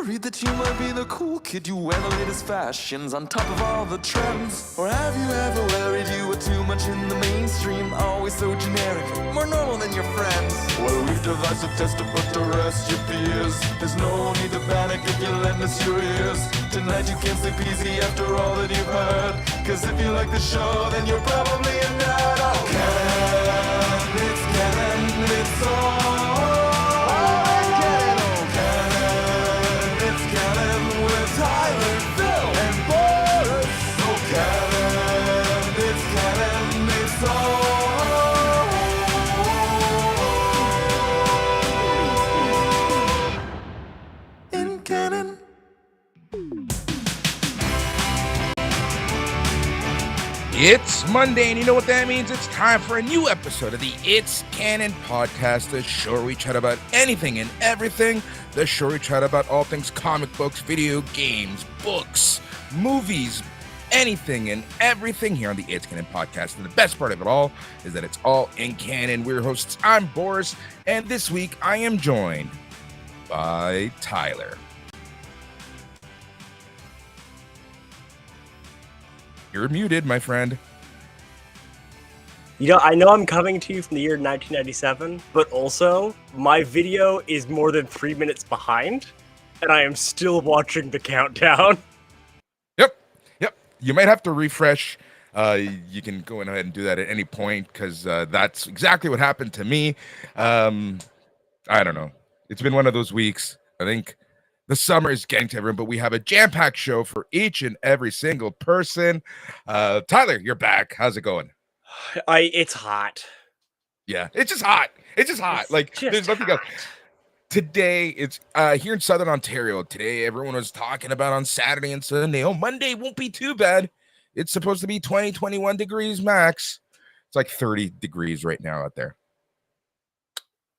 worried that you might be the cool kid? You wear the latest fashions on top of all the trends. Or have you ever worried you were too much in the mainstream? Always so generic, more normal than your friends. Well, we've devised a test to put to rest your fears. There's no need to panic if you lend us your ears. Tonight you can't sleep easy after all that you've heard. Cause if you like the show, then you're probably a nerd. Oh, Canon, it's Canon, it's all. Tyler, Phil, and Boris. Oh, Canon, it's Canon, it's all in Canon. It's Monday, and you know what that means? It's time for a new episode of the It's Canon Podcast, the show where we chat about anything and everything. The show where we chat about all things comic books, video games, books, movies, anything and everything here on the It's Canon Podcast. And the best part of it all is that it's all in canon. We're your hosts. I'm Boris, and this week I am joined by Tyler. You're muted, my friend. You know, I know I'm coming to you from the year 1997, but also my video is more than 3 minutes behind, and I am still watching the countdown. Yep. You might have to refresh. You can go ahead and do that at any point, because that's exactly what happened to me. I don't know. It's been one of those weeks. I think the summer is getting to everyone, but we have a jam-packed show for each and every single person. Tyler, you're back. How's it going? It's hot. Yeah, it's just hot. Like, there's nothing else. Today, it's here in Southern Ontario. Today, everyone was talking about on Saturday and Sunday, oh, Monday won't be too bad. It's supposed to be 20, 21 degrees max. It's like 30 degrees right now out there.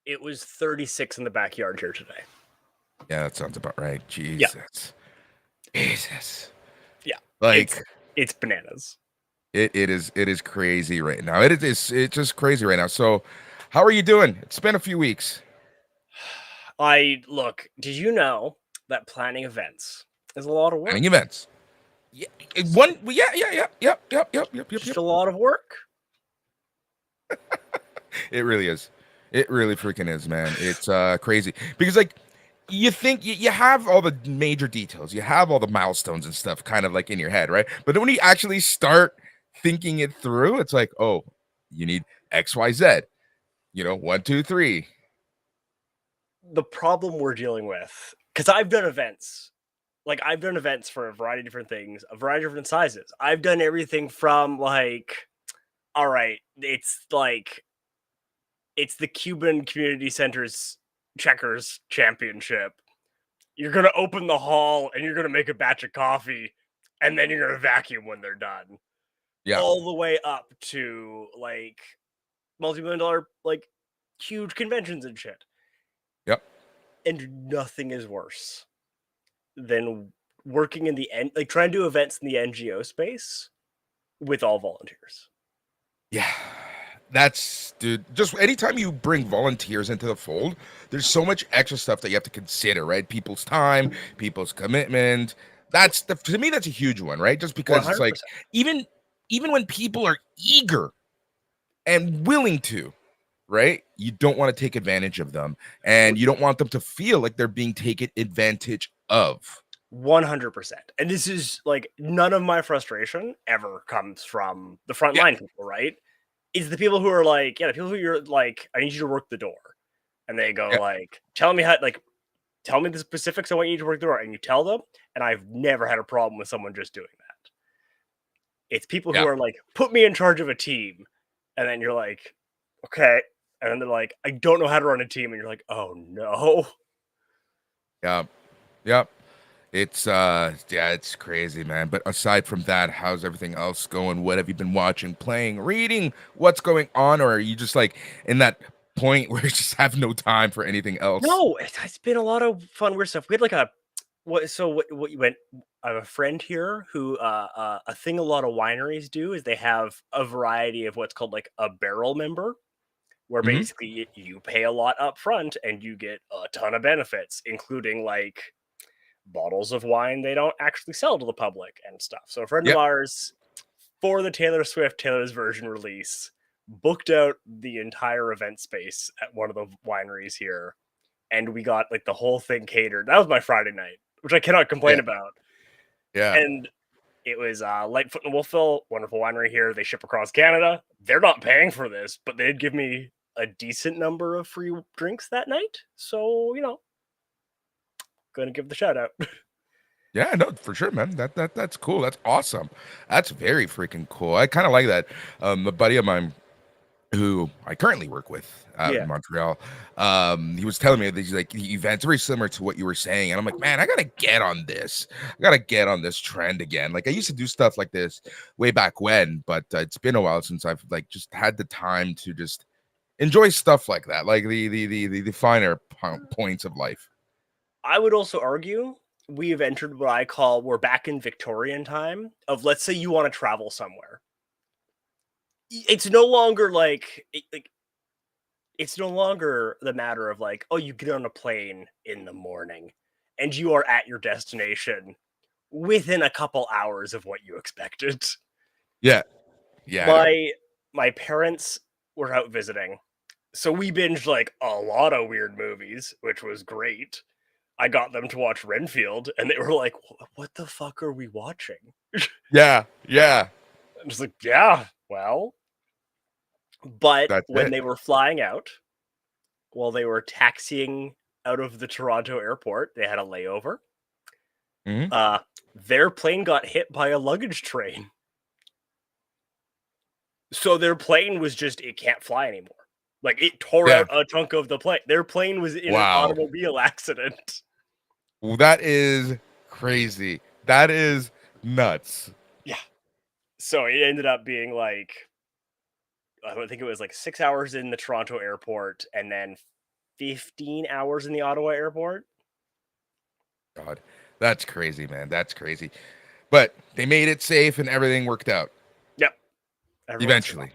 It was 36 in the backyard here today. Yeah, that sounds about right. Jesus. Yeah. Like, it's bananas. It is crazy right now. It's just crazy right now. So, how are you doing? It's been a few weeks. Did you know that planning events is a lot of work? Planning events. Yeah. Yep. Just a lot of work. It really is. It really freaking is, man. It's crazy. Because, like, you think you have all the major details, you have all the milestones and stuff kind of like in your head, right? But then when you actually start thinking it through, it's like, oh, you need XYZ, 1, 2, 3. The problem we're dealing with, because I've done events for a variety of different things, a variety of different sizes. I've done everything from it's the Cuban Community Center's checkers championship. You're gonna open the hall and you're gonna make a batch of coffee, and then you're gonna vacuum when they're done. Yeah, all the way up to like multi-million-dollar like huge conventions and shit. Yep. And nothing is worse than working in the end, like trying to do events in the NGO space with all volunteers. Yeah. Dude, just anytime you bring volunteers into the fold, there's so much extra stuff that you have to consider, right? People's time, people's commitment. To me, that's a huge one, right? Just because 100%. It's like, even when people are eager and willing to, right? You don't want to take advantage of them, and you don't want them to feel like they're being taken advantage of. 100%. And this is like, none of my frustration ever comes from the frontline people, right? It's the people who are like, the people who you're like, I need you to work the door. And they go like, tell me the specifics I want you to work the door. And you tell them. And I've never had a problem with someone just doing that. It's people who are like, put me in charge of a team. And then you're like, okay. And then they're like, I don't know how to run a team. And you're like, oh no. Yep. It's crazy, man. But aside from that, how's everything else going? What have you been watching, playing, reading? What's going on? Or are you just like in that point where you just have no time for anything else? No, it's been a lot of fun, weird stuff. We had like I have a friend here who a thing a lot of wineries do is they have a variety of what's called like a barrel member, where basically you pay a lot up front and you get a ton of benefits, including like bottles of wine they don't actually sell to the public and stuff. So a friend of ours, for the Taylor Swift Taylor's Version release, booked out the entire event space at one of the wineries here, and we got like the whole thing catered. That was my Friday night, which I cannot complain about. Yeah. And it was Lightfoot and Wolfville, wonderful winery here. They ship across Canada. They're not paying for this, but they did give me a decent number of free drinks that night. So, going to give the shout out. Yeah, no, for sure, man. That's cool. That's awesome. That's very freaking cool. I kind of like that. A buddy of mine who I currently work with in Montreal, he was telling me that he's like, the event's very similar to what you were saying. And I'm like, man, I got to get on this. I got to get on this trend again. Like I used to do stuff like this way back when, but it's been a while since I've like just had the time to just enjoy stuff like that. Like the finer points of life. I would also argue we have entered what I call, we're back in Victorian time of, let's say you want to travel somewhere. It's no longer it's no longer the matter of like, oh, you get on a plane in the morning and you are at your destination within a couple hours of what you expected. Yeah. My parents were out visiting, so we binged like a lot of weird movies, which was great. I got them to watch Renfield, and they were like, what the fuck are we watching? Yeah. I'm just like, yeah, well. But That's when it. they were flying out, while they were taxiing out of the Toronto airport, they had a layover. Mhm. Their plane got hit by a luggage train. So their plane was just, it can't fly anymore. Like, it tore out a chunk of the plane. Their plane was in an automobile accident. Well, that is crazy. That is nuts. Yeah. So it ended up being like, I think it was like 6 hours in the Toronto airport and then 15 hours in the Ottawa airport. God, that's crazy, man. That's crazy. But they made it safe and everything worked out. Yep. Eventually.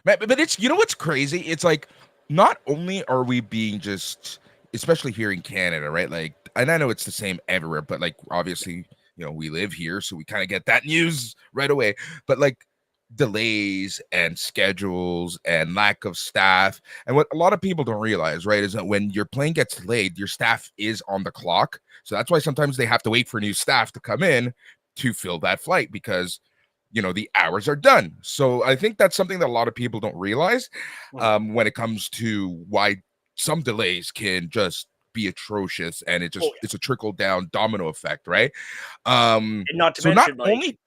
But it's, what's crazy? It's like, not only are we being just, especially here in Canada, right? Like, and I know it's the same everywhere, but like, obviously, we live here, so we kind of get that news right away. But like, delays and schedules and lack of staff, and what a lot of people don't realize, right, is that when your plane gets delayed, your staff is on the clock. So that's why sometimes they have to wait for new staff to come in to fill that flight, because the hours are done. So I think that's something that a lot of people don't realize when it comes to why some delays can just be atrocious, and it's a trickle down domino effect, right? And not to so mention, not like, only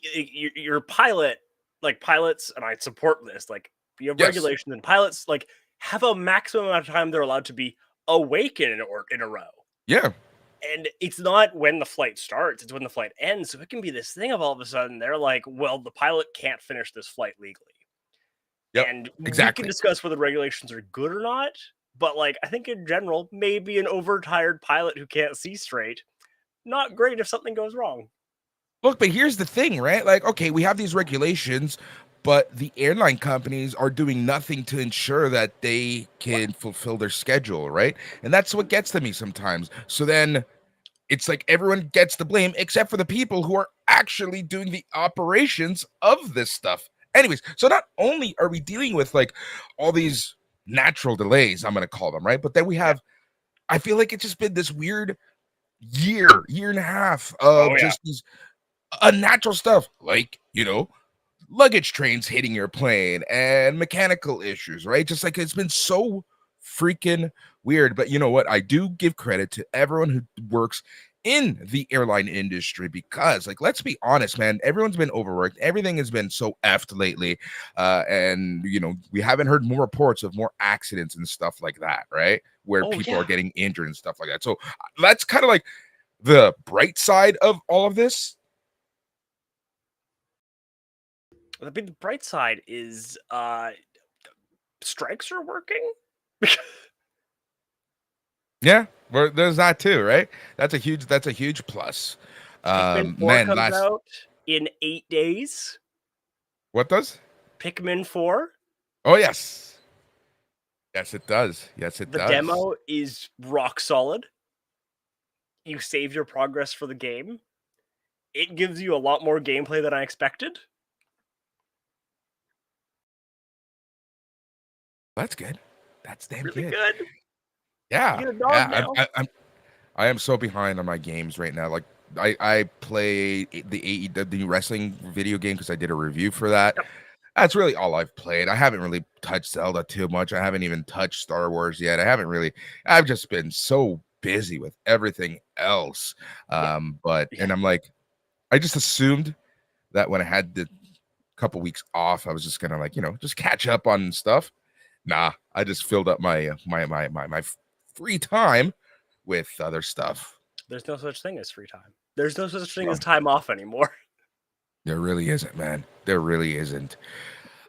your pilot, like pilots, and I support this, like, you have regulations, and pilots like have a maximum amount of time they're allowed to be awake in a row. Yeah. And it's not when the flight starts, it's when the flight ends. So it can be this thing of all of a sudden they're like, well, the pilot can't finish this flight legally. Yep, And exactly. we can discuss whether regulations are good or not. But like, I think in general, maybe an overtired pilot who can't see straight, not great if something goes wrong. Look, but here's the thing, right? Like, okay, we have these regulations, but the airline companies are doing nothing to ensure that they can fulfill their schedule, right? And that's what gets to me sometimes. So then it's like everyone gets the blame except for the people who are actually doing the operations of this stuff. Anyways, so not only are we dealing with like all these natural delays, I'm going to call them, right? But then we have, I feel like it's just been this weird year and a half of just these unnatural stuff, like, luggage trains hitting your plane and mechanical issues, right? Just like, it's been so freaking weird. But you know what? I do give credit to everyone who works in the airline industry, because, like, let's be honest, man, everyone's been overworked. Everything has been so effed lately. And, we haven't heard more reports of more accidents and stuff like that, right? Where people are getting injured and stuff like that. So that's kind of like the bright side of all of this. The bright side is strikes are working. Yeah, well, there's that too, right? That's a huge plus. Pikmin 4 comes out in 8 days. What does? Pikmin 4. Oh, yes. Yes, it does. The demo is rock solid. you save your progress for the game. It gives you a lot more gameplay than I expected. That's good. That's damn Really good. good. Yeah, You get a dog yeah. now. I am so behind on my games right now. Like I play the wrestling video game because I did a review for that. Yep. That's really all I've played. I haven't really touched Zelda too much. I haven't even touched Star Wars yet. I've just been so busy with everything else. But Yeah. and I'm like, I just assumed that when I had the couple weeks off, I was just gonna just catch up on stuff. Nah, I just filled up my free time with other stuff. There's no such thing as free time. There's no such thing as time off anymore. There really isn't, man. There really isn't.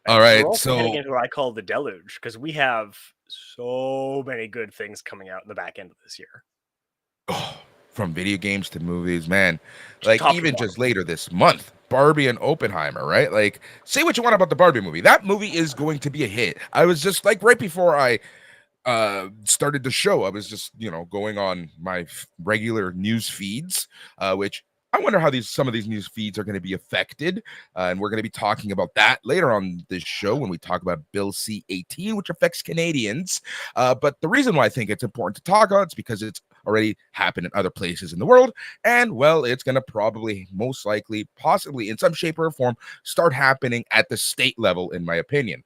And All right, we're also so heading into what I call the deluge, because we have so many good things coming out in the back end of this year. From video games to movies, man. Like Top to even bottom. just later this month, Barbie and Oppenheimer, right? Like, say what you want about the Barbie movie. That movie is going to be a hit. I was just like right before I started the show, I was just going on my regular news feeds, which I wonder how some of these news feeds are going to be affected, and we're going to be talking about that later on this show when we talk about Bill C-18, which affects Canadians. But the reason why I think it's important to talk about it's because it's already happened in other places in the world, and well, it's going to probably, most likely, possibly in some shape or form, start happening at the state level, in my opinion.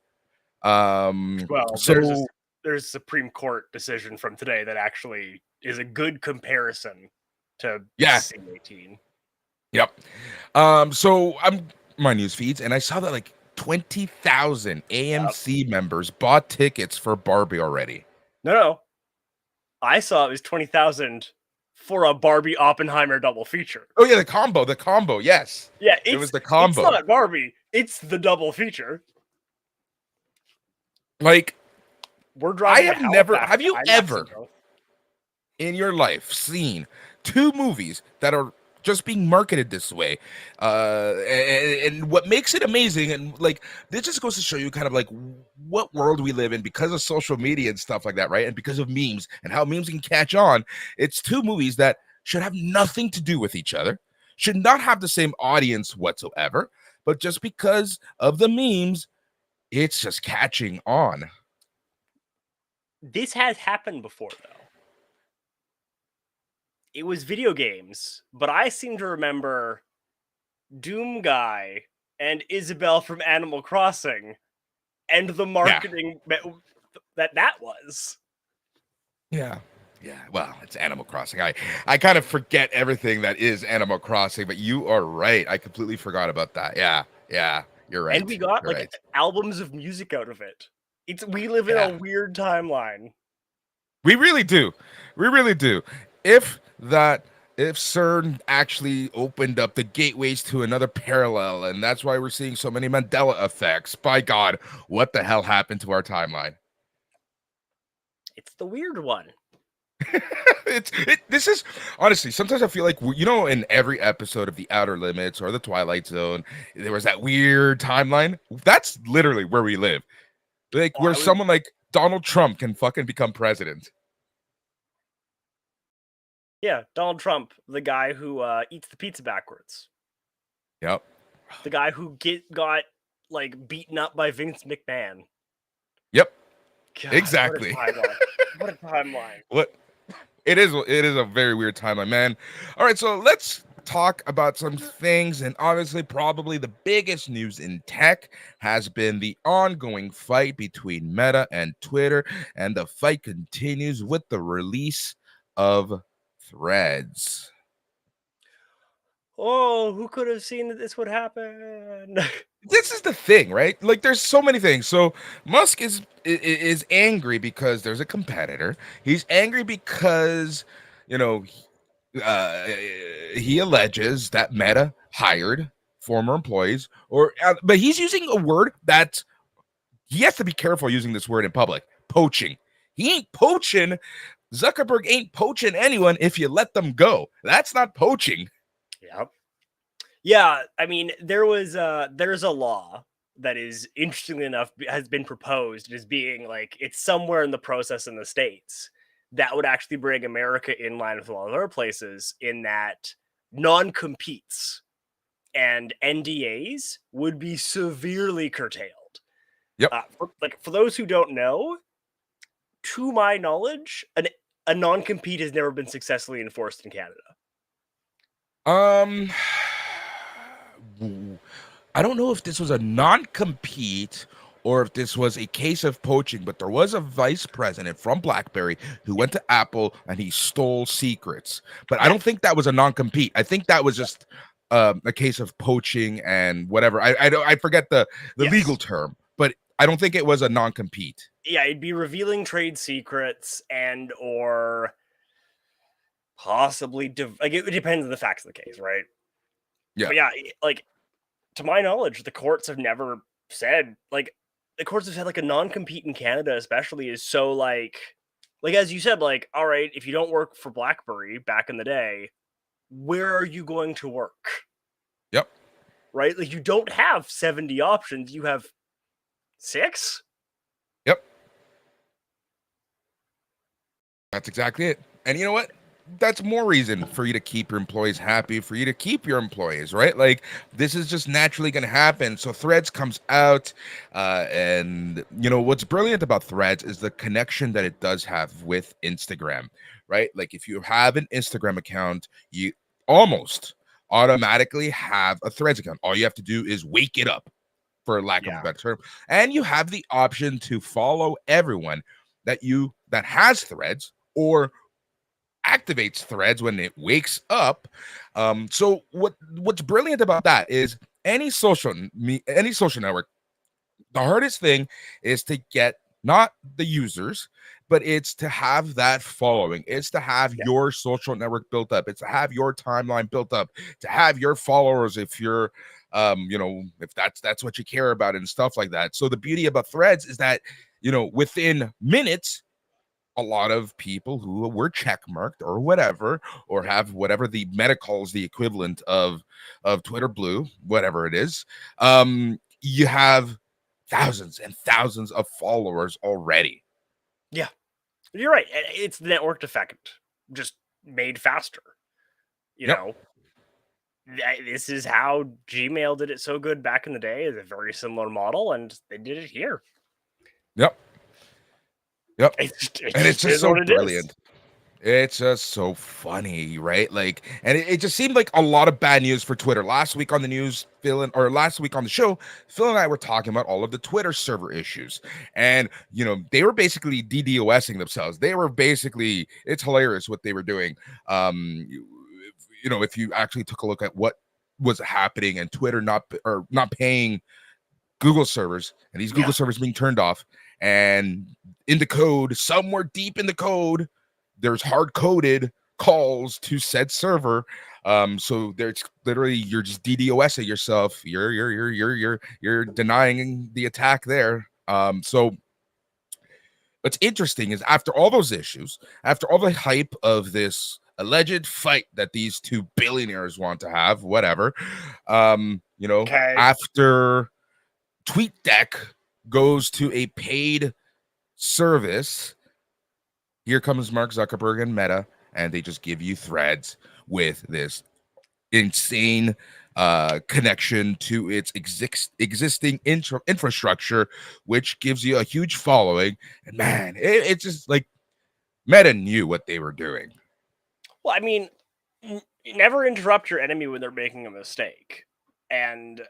Well, So there's a Supreme Court decision from today that actually is a good comparison to yeah. C-18. Yep. So I'm my news feeds, and I saw that like 20,000 AMC members bought tickets for Barbie already. No. I saw it was 20,000 for a Barbie Oppenheimer double feature. Oh yeah, the combo. Yes. Yeah, it was the combo. It's not Barbie. It's the double feature. Like, we're driving. Have you ever in your life seen two movies that are just being marketed this way, and what makes it amazing, and like this just goes to show you kind of like what world we live in because of social media and stuff like that, right? And because of memes and how memes can catch on. It's two movies that should have nothing to do with each other, should not have the same audience whatsoever, but just because of the memes, it's just catching on. This has happened before, though. It was video games, but I seem to remember Doom Guy and Isabelle from Animal Crossing and the marketing that was. Yeah. Well, it's Animal Crossing. I kind of forget everything that is Animal Crossing, but you are right. I completely forgot about that. Yeah, you're right. And we got albums of music out of it. We live in a weird timeline. We really do. If CERN actually opened up the gateways to another parallel, and that's why we're seeing so many Mandela effects. By God, what the hell happened to our timeline? It's the weird one. This is honestly, sometimes I feel like, in every episode of The Outer Limits or The Twilight Zone, there was that weird timeline. That's literally where we live. Like, where someone like Donald Trump can fucking become president. Yeah, Donald Trump, the guy who eats the pizza backwards. Yep. The guy who got like beaten up by Vince McMahon. Yep. God, exactly. What a timeline. It is a very weird timeline, man. All right, so let's talk about some things, and obviously probably the biggest news in tech has been the ongoing fight between Meta and Twitter, and the fight continues with the release of Threads. Oh, who could have seen that this would happen? This is the thing, right? Like, there's so many things. So Musk is angry because there's a competitor. He's angry because, he alleges that Meta hired former employees, but he's using a word that he has to be careful using this word in public. Poaching. He ain't poaching. Zuckerberg ain't poaching anyone if you let them go. That's not poaching. Yep. Yeah, I mean, there's a law that is, interestingly enough, has been proposed as being like, it's somewhere in the process in the States, that would actually bring America in line with a lot of other places in that non-competes and NDAs would be severely curtailed. Yep. For those who don't know, to my knowledge, a non-compete has never been successfully enforced in Canada. I don't know if this was a non-compete or if this was a case of poaching, but there was a vice president from BlackBerry who went to Apple and he stole secrets. But I don't think that was a non-compete. I think that was just a case of poaching and whatever. I forget the legal term, but I don't think it was a non-compete. Yeah, it'd be revealing trade secrets and or possibly it depends on the facts of the case, right? Yeah. But yeah, like to my knowledge, the courts have never said the courts have said like a non-compete in Canada especially is so like as you said, like, all right, if you don't work for BlackBerry back in the day, where are you going to work? Yep. Right? Like you don't have 70 options, you have 6? Yep. That's exactly it. And you know what? That's more reason for you to keep your employees happy, for you to keep your employees, right? Like this is just naturally going to happen. So Threads comes out, and you know what's brilliant about Threads is the connection that it does have with Instagram, right? Like if you have an Instagram account, you almost automatically have a Threads account. All you have to do is wake it up, for lack of a better term, and you have the option to follow everyone that has Threads or activates Threads when it wakes up. So what's brilliant about that is any social network, the hardest thing is to get not the users, but it's to have that following. It's to have your social network built up. It's to have your timeline built up, to have your followers if you're if that's what you care about and stuff like that. So the beauty about Threads is that, within minutes, a lot of people who were checkmarked or whatever, or have whatever the meta calls the equivalent of Twitter Blue, whatever it is, you have thousands and thousands of followers already. Yeah, you're right. It's the network effect, just made faster. You know, this is how Gmail did it so good back in the day. Is a very similar model, and they did it here. Yep. It's just so brilliant. Is. It's just so funny, right? Like, and it just seemed like a lot of bad news for Twitter. Last week on the news, last week on the show, Phil and I were talking about all of the Twitter server issues. And, they were basically DDoSing themselves. They were basically, it's hilarious what they were doing. If you actually took a look at what was happening and Twitter not paying Google servers, and these Google servers being turned off, and in the code, somewhere deep in the code, there's hard-coded calls to said server. So there's literally, you're just DDoSing yourself. You're denying the attack there. So what's interesting is after all those issues, after all the hype of this alleged fight that these two billionaires want to have, whatever, after TweetDeck goes to a paid service, here comes Mark Zuckerberg and Meta, and they just give you Threads with this insane connection to its existing infrastructure, which gives you a huge following. And man, it's just like Meta knew what they were doing. Well, I mean, never interrupt your enemy when they're making a mistake. And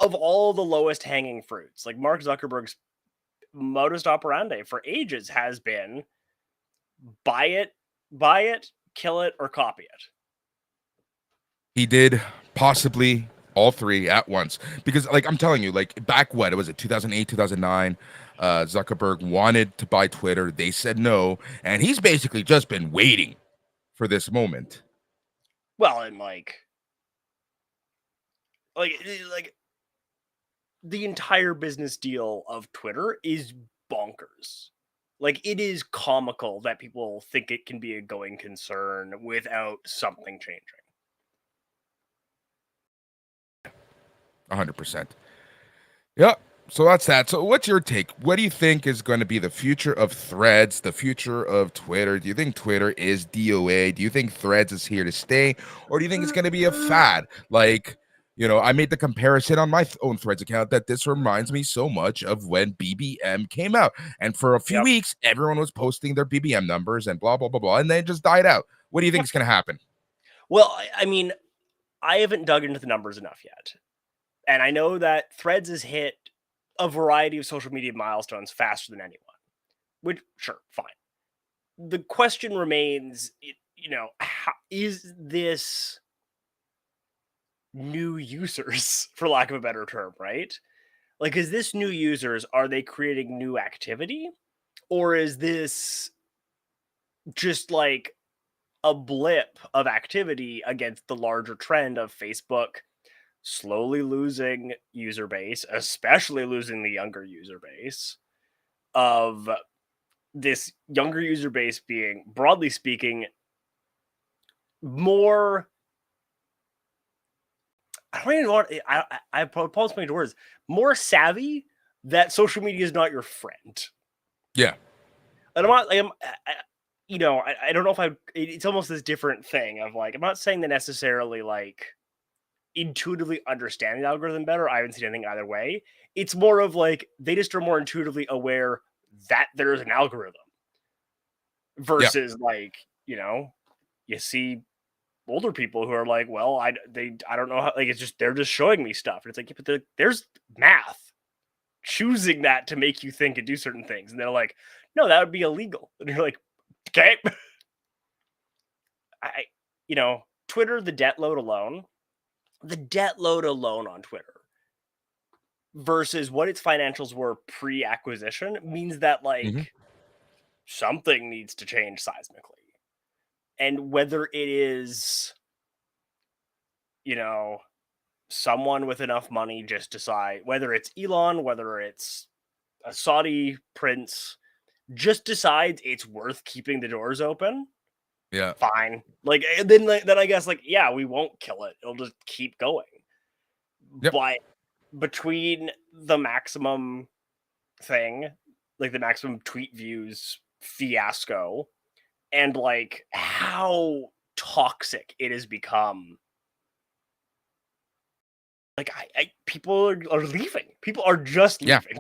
of all the lowest hanging fruits, like Mark Zuckerberg's modus operandi for ages has been buy it, kill it, or copy it. He did possibly all three at once, because I'm telling you, back what was it, 2008, 2009, Zuckerberg wanted to buy Twitter. They said no, and he's basically just been waiting for this moment. Well, and the entire business deal of Twitter is bonkers. It is comical that people think it can be a going concern without something changing. 100%. Yep. So that's that. So what's your take? What do you think is going to be the future of Threads, the future of Twitter? Do you think Twitter is DOA? Do you think Threads is here to stay? Or do you think it's going to be a fad? Like, I made the comparison on my own Threads account that this reminds me so much of when BBM came out. And for a few Yep. weeks, everyone was posting their BBM numbers and blah, blah, blah, blah. And then it just died out. What do you think is going to happen? Well, I mean, I haven't dug into the numbers enough yet. And I know that Threads has hit a variety of social media milestones faster than anyone, which, sure, fine. The question remains, how, is this new users, for lack of a better term, right? Like, is this new users? Are they creating new activity? Or is this just like a blip of activity against the larger trend of Facebook slowly losing user base, especially losing the younger user base, of this younger user base being, broadly speaking, more, I don't even want, I propose putting into words, more savvy that social media is not your friend. Yeah. And I'm not, like, I don't know if it's almost this different thing of like, I'm not saying that necessarily like intuitively understand the algorithm better. I haven't seen anything either way. It's more of like, they just are more intuitively aware that there's an algorithm versus like, you see older people who are like, well, I don't know how, like, it's just, they're just showing me stuff. And it's like, yeah, but there's math choosing that to make you think and do certain things. And they're like, no, that would be illegal. And you're like, okay. Twitter, the debt load alone on Twitter versus what its financials were pre-acquisition means that like something needs to change seismically. And whether it is, someone with enough money just decide, whether it's Elon, whether it's a Saudi prince, just decides it's worth keeping the doors open. Yeah. Fine. Like, then I guess, like, yeah, we won't kill it. It'll just keep going. Yep. But between the maximum thing, like the maximum tweet views fiasco, and like how toxic it has become, like people are leaving. People are just leaving.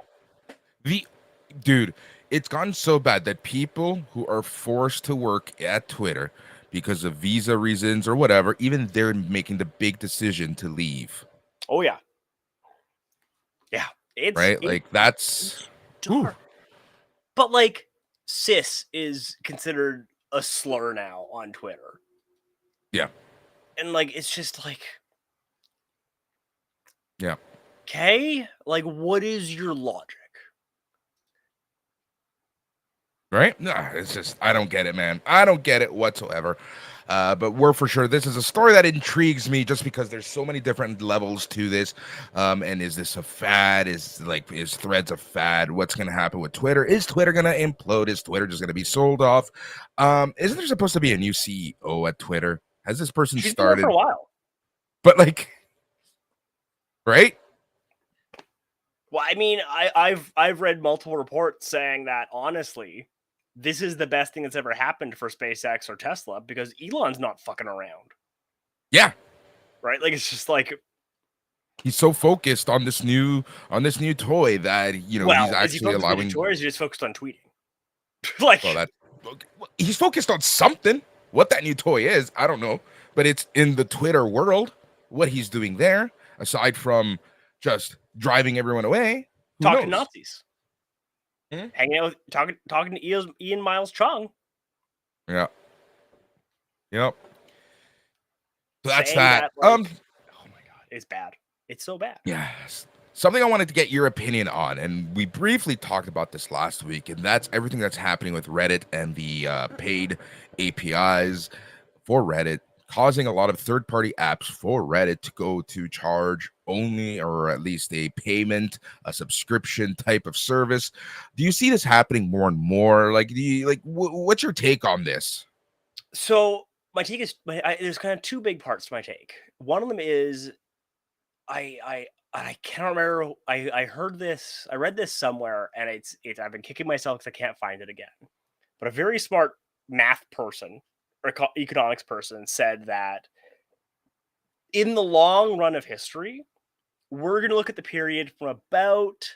Dude, it's gotten so bad that people who are forced to work at Twitter because of visa reasons or whatever, even they're making the big decision to leave. Oh yeah. Yeah. Like that's dark. But like cis is considered a slur now on Twitter. Yeah. And like, it's just like, yeah. Okay. Like, what is your logic? Right? No, it's just, I don't get it, man. I don't get it whatsoever. But we're for sure, this is a story that intrigues me just because there's so many different levels to this. And is this a fad? Is Threads a fad? What's going to happen with Twitter? Is Twitter going to implode? Is Twitter just going to be sold off? Isn't there supposed to be a new CEO at Twitter? Has this person started? Been there for a while. But like, right? Well, I mean, I've read multiple reports saying that honestly, this is the best thing that's ever happened for SpaceX or Tesla because Elon's not fucking around. Yeah. Right? Like, it's just like, he's so focused on this new toy that he's actually allowing. Toys, he's just focused on tweeting. Like, he's focused on something. What that new toy is, I don't know, but it's in the Twitter world. What he's doing there, aside from just driving everyone away, talking Nazis. Hanging out with talking to Ian Miles Chung. Yeah. Yep. So that's that. Oh my god, it's bad. It's so bad. Yes. Something I wanted to get your opinion on, and we briefly talked about this last week, and that's everything that's happening with Reddit and the paid APIs for Reddit, causing a lot of third-party apps for Reddit to go to charge only, or at least a payment, a subscription type of service. Do you see this happening more and more? Like, what's your take on this? So my take is, there's kind of two big parts to my take. One of them is, I I can't remember. I heard this. I read this somewhere, and it's. I've been kicking myself because I can't find it again. But a very smart math person or economics person said that in the long run of history, we're going to look at the period from about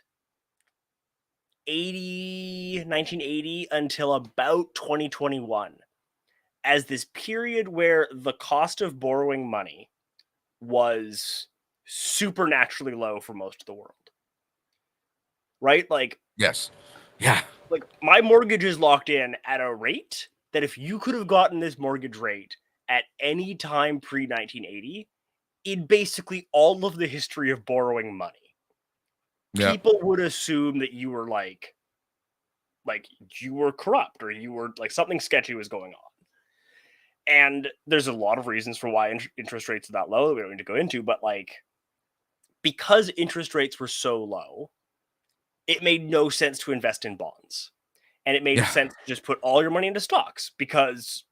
1980 until about 2021 as this period where the cost of borrowing money was supernaturally low for most of the world. Right? Like, Yes. Yeah. like my mortgage is locked in at a rate that if you could have gotten this mortgage rate at any time pre 1980, in basically all of the history of borrowing money, Yeah. people would assume that you were like you were corrupt or you were like something sketchy was going on. And there's a lot of reasons for why interest rates are that low that we don't need to go into, but like because interest rates were so low, it made no sense to invest in bonds. And it made Yeah. sense to just put all your money into stocks because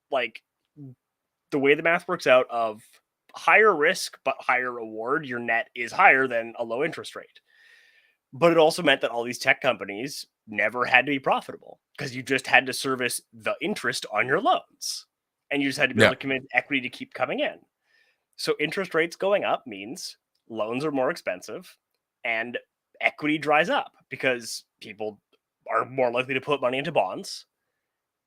like the way the math works out of higher risk but higher reward, your net is higher than a low interest rate. But it also meant that all these tech companies never had to be profitable because you just had to service the interest on your loans. And you just had to be able to commit equity to keep coming in. So interest rates going up means loans are more expensive and equity dries up because people are more likely to put money into bonds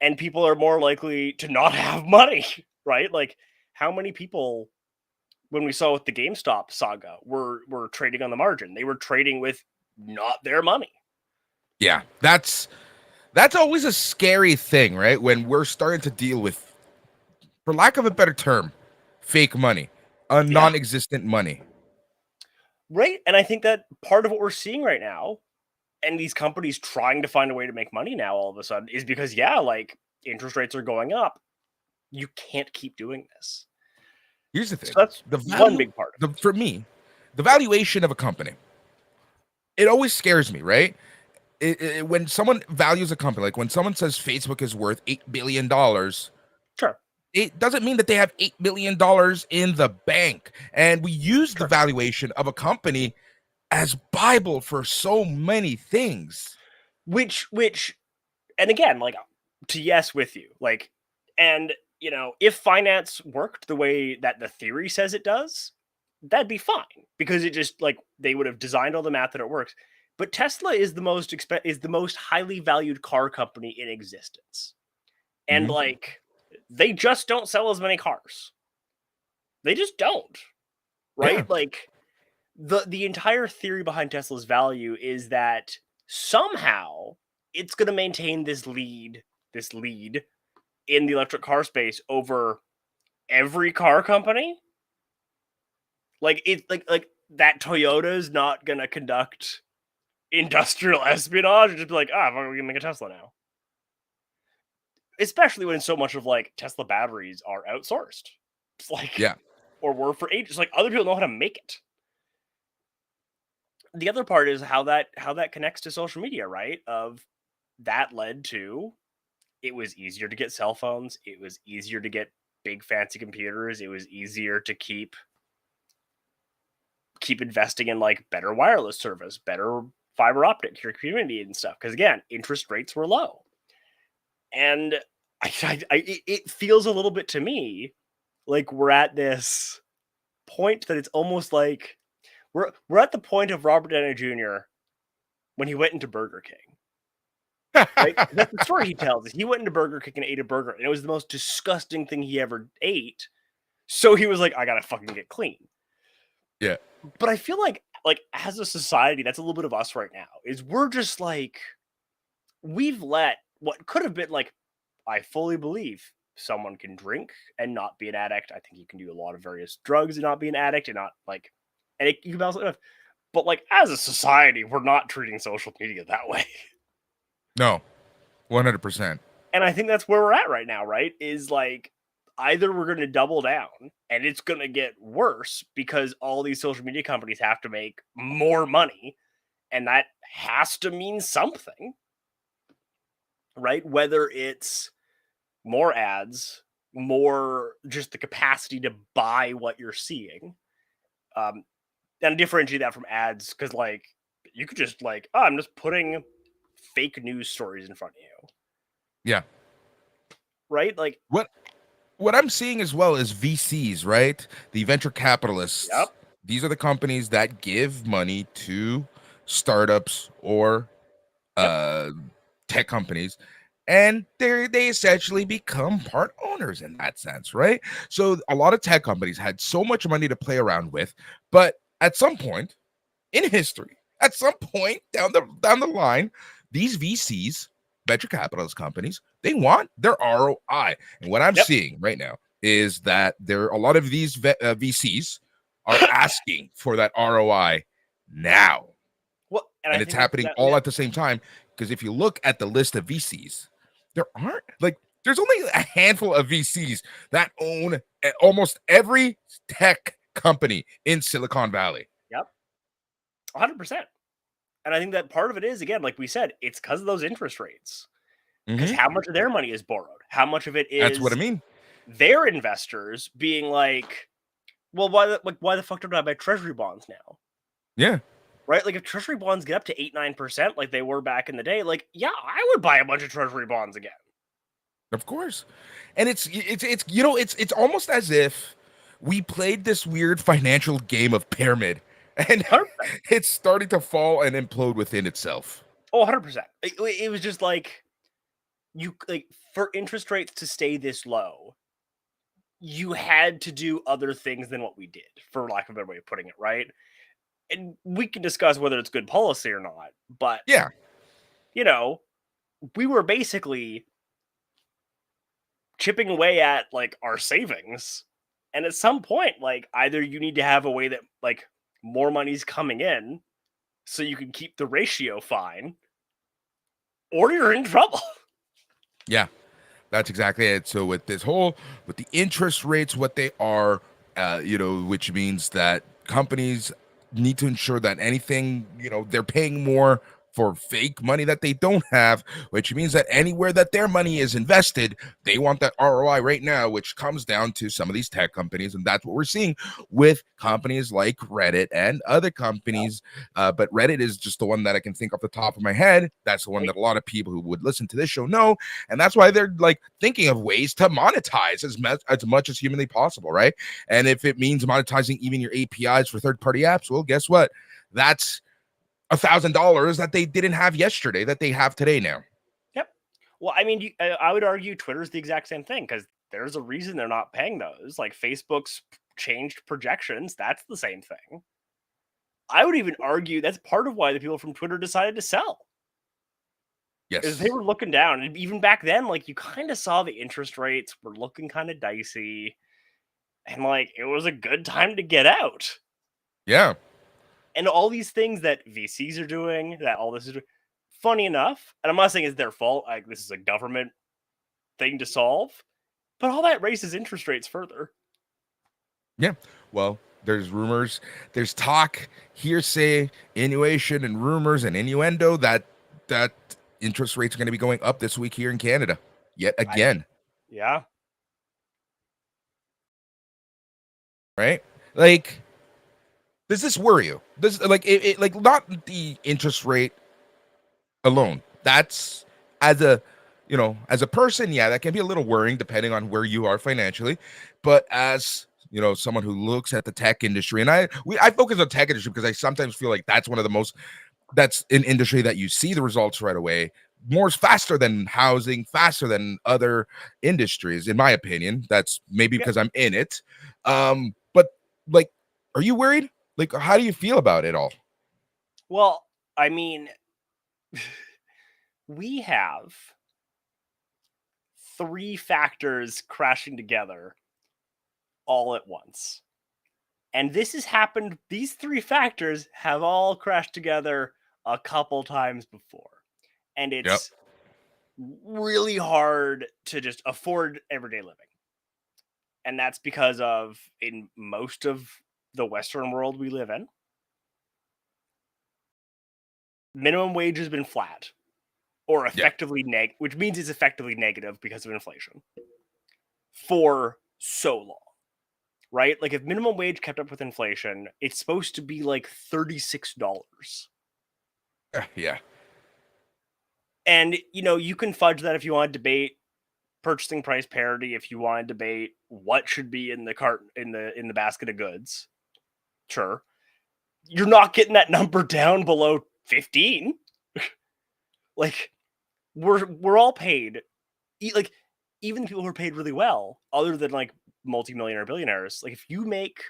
and people are more likely to not have money, right? Like how many people, when we saw with the GameStop saga, were trading on the margin? They were trading with not their money. Yeah. That's always a scary thing, right? When we're starting to deal with, for lack of a better term, fake money, non-existent money. Right. And I think that part of what we're seeing right now, and these companies trying to find a way to make money now all of a sudden, is because, like interest rates are going up. You can't keep doing this. Here's the thing. So that's the one big part. For me, the valuation of a company, it always scares me, right? When someone values a company, like when someone says Facebook is worth $8 billion, Sure. it doesn't mean that they have $8 billion in the bank. And we use the valuation of a company as Bible for so many things. Which, and again, like to yes with you, like, and if finance worked the way that the theory says it does, that'd be fine because it just like they would have designed all the math that it works. But Tesla is the most highly valued car company in existence, and like they just don't sell as many cars. They just don't, right? Yeah. Like the entire theory behind Tesla's value is that somehow it's going to maintain this lead in the electric car space over every car company. Like it's like that Toyota's not going to conduct industrial espionage and just be like, we're going to make a Tesla now. Especially when so much of like Tesla batteries are outsourced. It's like, or were for ages. Like other people know how to make it. The other part is how that connects to social media, right? Of that led to it was easier to get cell phones. It was easier to get big fancy computers. It was easier to keep investing in like better wireless service, better fiber optic to your community and stuff. Because again, interest rates were low, and it feels a little bit to me like we're at this point that it's almost like we're at the point of Robert Downey Jr. when he went into Burger King. Right? That's the story he tells. He went into Burger King and ate a burger, and it was the most disgusting thing he ever ate. So he was like, I gotta fucking get clean. Yeah. But I feel like as a society, that's a little bit of us right now, is we're just like, we've let what could have been like, I fully believe someone can drink and not be an addict. I think you can do a lot of various drugs and not be an addict and not like, and you can balance it enough. But like as a society, we're not treating social media that way. No, 100%. And I think that's where we're at right now, right? Is like either we're going to double down and it's going to get worse because all these social media companies have to make more money and that has to mean something, right? Whether it's more ads, more just the capacity to buy what you're seeing. and differentiate that from ads, because like you could just like, oh, I'm just putting fake news stories in front of you, Yeah. right? Like, What I'm seeing as well is VCs, right? The venture yep, capitalists. These are the companies that give money to startups or yep, uh, tech companies, and they essentially become part owners in that sense, right? So a lot of tech companies had so much money to play around with, but at some point in history, at some point down the line, these VCs, venture capitalist companies, they want their ROI. And what I'm yep. seeing right now is that there a lot of these VCs are asking for that ROI now, Well, and I and it's think that's happening exactly all it. at the same time. Because if you look at the list of VCs, there aren't like there's only a handful of VCs that own almost every tech company in Silicon Valley. Yep, 100%. And I think that part of it is, again, like we said, it's because of those interest rates. Because Mhm. how much of their money is borrowed? How much of it That's what I is mean. their investors being like, well, why the fuck don't I buy treasury bonds now? Yeah, Right? Like if treasury bonds get up to 8-9% like they were back in the day, like, yeah, I would buy a bunch of treasury bonds again. of course. And it's almost as if we played this weird financial game of pyramid, and 100%. it's starting to fall and implode within itself. Oh, 100%. It was just like you like for interest rates to stay this low, you had to do other things than what we did, for lack of a better way of putting it, right? And we can discuss whether it's good policy or not, but Yeah, you know, we were basically chipping away at like our savings. And at some point, like either you need to have a way that like more money's coming in so you can keep the ratio fine, or you're in trouble. yeah. That's exactly it. So with the interest rates, what they are, which means that companies need to ensure that anything, they're paying more for fake money that they don't have, which means that anywhere that their money is invested, they want that ROI right now, which comes down to some of these tech companies. And that's what we're seeing with companies like Reddit and other companies. But Reddit is just the one that I can think off the top of my head. That's the one Right? that a lot of people who would listen to this show know, and that's why they're like thinking of ways to monetize as much as humanly possible, right? And if it means monetizing even your APIs for third-party apps, well, guess what? That's $1,000 that they didn't have yesterday that they have today now. Yep. Well, I mean, I would argue Twitter's the exact same thing because there's a reason they're not paying those. Like Facebook's changed projections. That's the same thing. I would even argue that's part of why the people from Twitter decided to sell. Is Yes. they were looking down, and even back then, like you kind of saw the interest rates were looking kind of dicey, and like it was a good time to get out. Yeah. And all these things that VCs are doing, that all this is doing, funny enough, and I'm not saying it's their fault. Like this is a government thing to solve, but all that raises interest rates further. Yeah. Well, there's rumors, there's talk, hearsay, innuation, and rumors and innuendo that interest rates are going to be going up this week here in Canada yet again. Yeah. Right? Like, does this worry you? This like it like not the interest rate alone. That's as a person, yeah, that can be a little worrying depending on where you are financially. But as someone who looks at the tech industry, and I focus on tech industry because I sometimes feel like that's an industry that you see the results right away, more faster than housing, faster than other industries, in my opinion. That's maybe Yeah. because I'm in it. But like, are you worried? Like, how do you feel about it all? Well, I mean, we have three factors crashing together all at once. And this has happened, these three factors have all crashed together a couple times before. And Yep. it's really hard to just afford everyday living. And that's because of, in most of the Western world we live in, minimum wage has been flat or Yeah. effectively which means it's effectively negative because of inflation for so long. right? Like if minimum wage kept up with inflation, it's supposed to be like $36. Yeah. And you can fudge that if you want to debate purchasing price parity, if you want to debate what should be in the cart in the basket of goods. Sure. You're not getting that number down below 15. Like we're all paid, like even people who are paid really well, other than like multimillionaire billionaires. Like if you make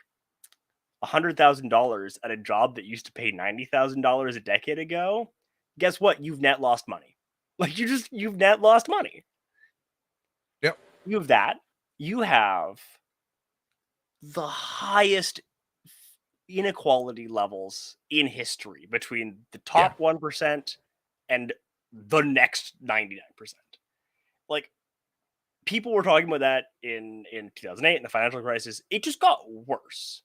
$100,000 at a job that used to pay $90,000 a decade ago, guess what? You've net lost money. Like you've net lost money. Yep. You have that. You have the highest inequality levels in history between the top 1% and the next 99%. Like people were talking about that in 2008 in the financial crisis. It just got worse.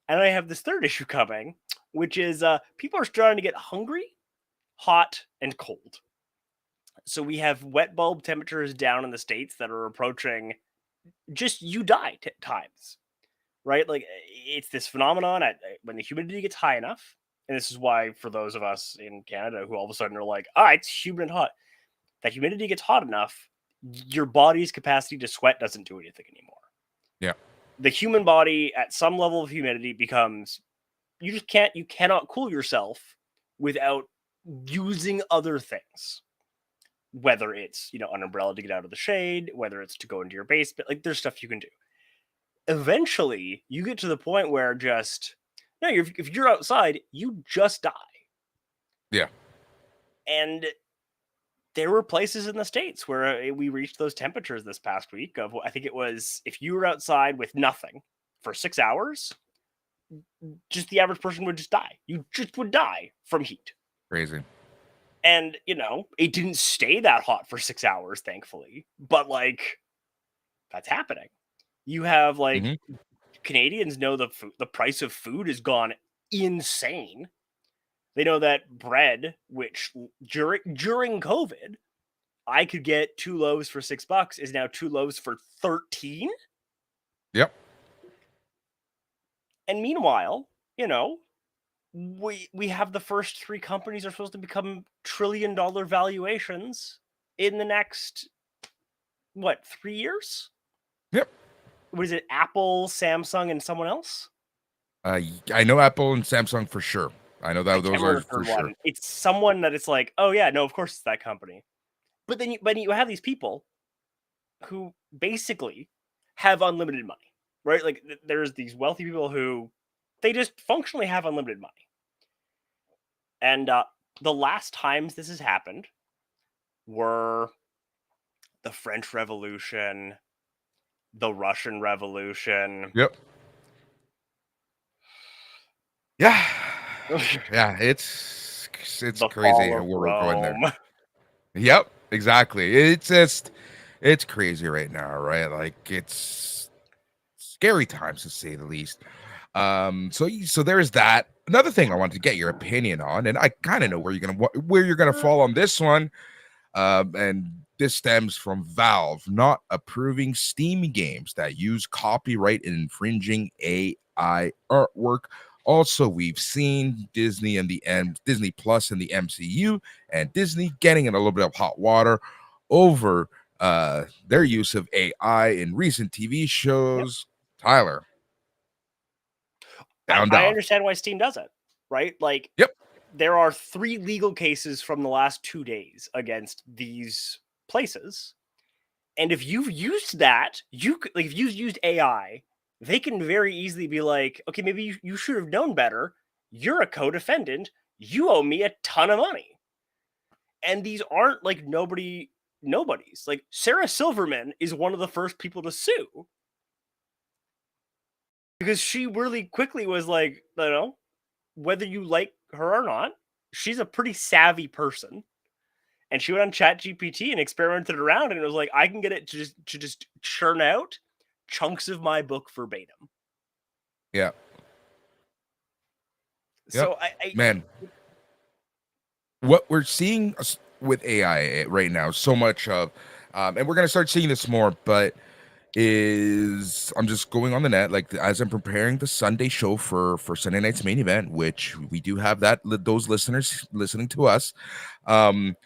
And I have this third issue coming, which is people are starting to get hungry, hot, and cold. So we have wet bulb temperatures down in the States that are approaching just you die times, right? Like it's this phenomenon when the humidity gets high enough. And this is why for those of us in Canada who all of a sudden are like, it's humid and hot. That humidity gets hot enough, your body's capacity to sweat doesn't do anything anymore. Yeah. The human body at some level of humidity becomes, you cannot cool yourself without using other things. Whether it's, an umbrella to get out of the shade, whether it's to go into your basement, like there's stuff you can do. Eventually, you get to the point where if you're outside, you just die. Yeah. And there were places in the States where we reached those temperatures this past week of, I think it was, if you were outside with nothing for 6 hours, just the average person would just die. You just would die from heat. Crazy. And, it didn't stay that hot for 6 hours, thankfully. But, that's happening. You have, Canadians know the price of food has gone insane. They know that bread, which during COVID, I could get 2 loaves for $6, is now 2 loaves for 13. Yep. And meanwhile, we have the first 3 companies are supposed to become trillion-dollar valuations in the next 3 years? Yep. What is it? Apple, Samsung, and someone else? I know Apple and Samsung for sure. I know that those are for sure. It's someone that it's like, oh yeah, no, of course it's that company. But then you have these people who basically have unlimited money, right? Like there's these wealthy people who they just functionally have unlimited money. And the last times this has happened were the French Revolution, the Russian Revolution. Yep. Yeah. Yeah, it's crazy where we're going there. Yep, exactly. It's crazy right now, right? Like it's scary times to say the least. So there's that. Another thing I wanted to get your opinion on, and I kind of know where you're gonna fall on this one. And this stems from Valve not approving Steam games that use copyright and infringing AI artwork. Also, we've seen Disney and Disney Plus and the MCU and Disney getting in a little bit of hot water over their use of AI in recent TV shows. Yep. Tyler. I understand why Steam does it, right? Like, yep. There are 3 legal cases from the last 2 days against these places. And if you've used that, if you've used AI, they can very easily be like, okay, maybe you should have known better. You're a co-defendant. You owe me a ton of money. And these aren't like nobody's. Like Sarah Silverman is one of the first people to sue. Because she really quickly was like, whether you like her or not, she's a pretty savvy person. And she went on ChatGPT and experimented around, and it was like, I can get it to just churn out chunks of my book verbatim. Yeah. So man, what we're seeing with AI right now, so much of, and we're going to start seeing this more, but is I'm just going on the net, like as I'm preparing the Sunday show for Sunday night's main event, which we do have those listeners listening to us. And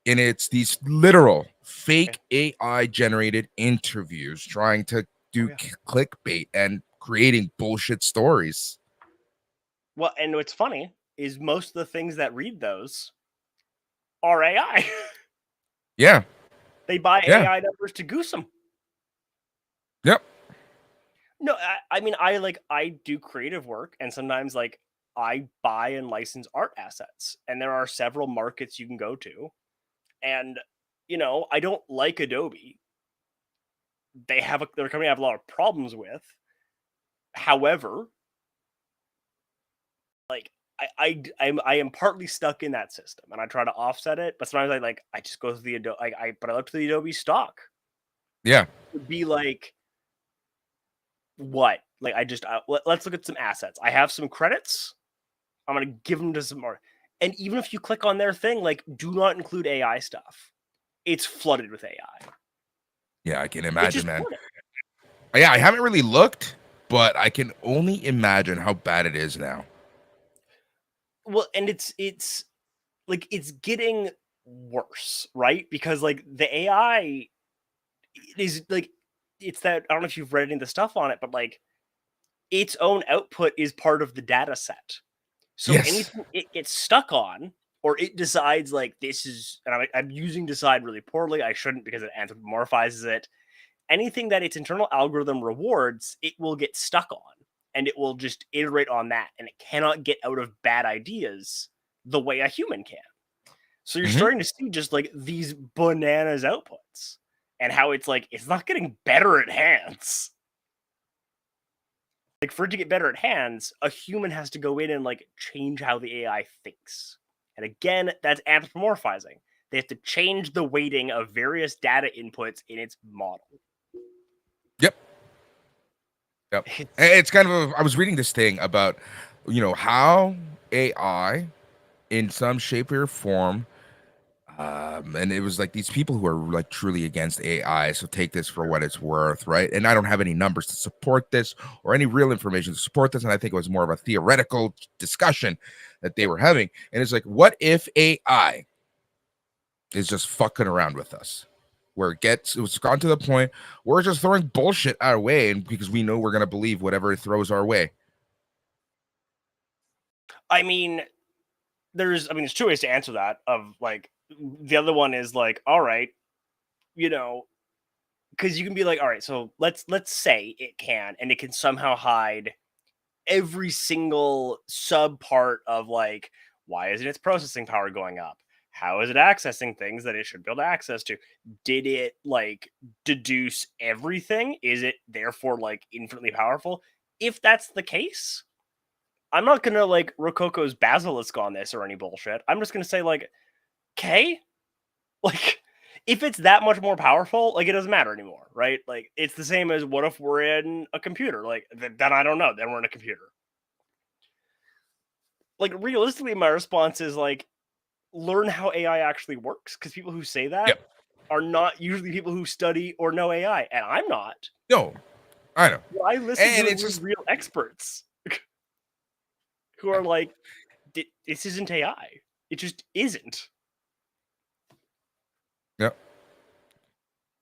it's these literal fake AI generated interviews trying to do clickbait and creating bullshit stories. Well, and what's funny is most of the things that read those are AI. Yeah. They buy AI numbers to goose them. Yep. No, I mean, I do creative work, and sometimes like I buy and license art assets, and there are several markets you can go to. And I don't like Adobe. They're a company I have a lot of problems with. However, like I am partly stuck in that system, and I try to offset it. But sometimes I just go through the Adobe. But I look to the Adobe stock. Yeah. It would be like what? Like let's look at some assets. I have some credits. I'm gonna give them to some more. And even if you click on their thing, like do not include AI stuff. It's flooded with AI. Yeah, I can imagine, man. Flooded. Yeah, I haven't really looked, but I can only imagine how bad it is now. Well, and it's like it's getting worse, right? Because like the AI is like it's that I don't know if you've read any of the stuff on it, but like its own output is part of the data set. So anything it gets stuck on, or it decides like this is, and I'm using decide really poorly. I shouldn't because it anthropomorphizes it. Anything that its internal algorithm rewards, it will get stuck on, and it will just iterate on that, and it cannot get out of bad ideas the way a human can. So you're starting to see just like these bananas outputs, and how it's like it's not getting better at hands. Like for it to get better at hands, a human has to go in and like change how the AI thinks. And again, that's anthropomorphizing. They have to change the weighting of various data inputs in its model. Yep. It's kind of I was reading this thing about, how AI in some shape or form, and it was like these people who are like truly against AI. So take this for what it's worth, right? And I don't have any numbers to support this or any real information to support this. And I think it was more of a theoretical discussion that they were having. And it's like, what if AI is just fucking around with us? Where it's gone to the point where we're just throwing bullshit our way, and because we know we're gonna believe whatever it throws our way. I mean, there's two ways to answer that. Of like, the other one is like, all right, because you can be like, all right, so let's say it can, and it can somehow hide every single sub part of like, why isn't its processing power going up? How is it accessing things that it should be able to access to? Did it like deduce everything? Is it therefore like infinitely powerful? If that's the case, I'm not gonna like Rococo's basilisk on this or any bullshit. I'm just gonna say like, okay, like if it's that much more powerful, like it doesn't matter anymore, right? Like it's the same as what if we're in a computer? Like then I don't know. Then we're in a computer. Like realistically, my response is like, learn how AI actually works, because people who say that are not usually people who study or know AI, and I'm not. No, I know. I listen to real experts who are like, this isn't AI. It just isn't. Yep.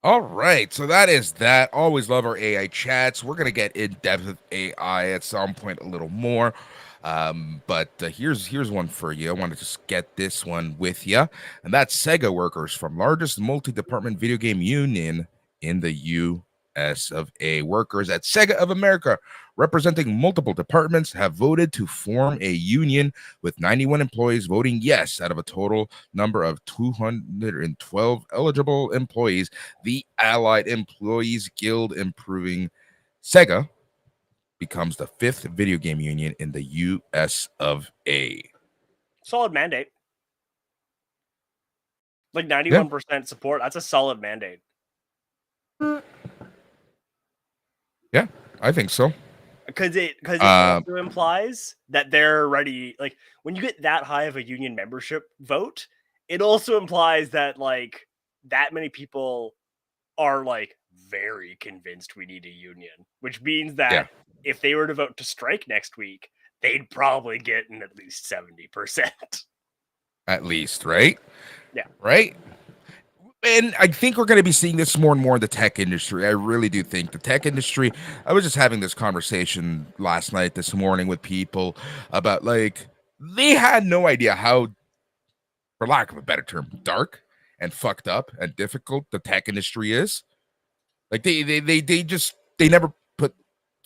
All right, so that is that. Always love our AI chats. We're gonna get in depth with AI at some point a little more. But here's one for you. I want to just get this one with you, and that's Sega workers from largest multi-department video game union in the U.S. of A. Workers at Sega of America, representing multiple departments, have voted to form a union with 91 employees voting yes out of a total number of 212 eligible employees. The Allied Employees Guild improving Sega becomes the 5th video game union in the U.S. of A. Solid mandate. Like 91% support. That's a solid mandate. Yeah, I think so. Because it also implies that they're ready. Like when you get that high of a union membership vote, it also implies that like that many people are like very convinced we need a union, which means that if they were to vote to strike next week, they'd probably get in at least 70%. At least, right? Yeah. Right? And I think we're going to be seeing this more and more in the tech industry. I really do think the tech industry. I was just having this conversation this morning with people about like they had no idea how, for lack of a better term, dark and fucked up and difficult the tech industry is. Like they never put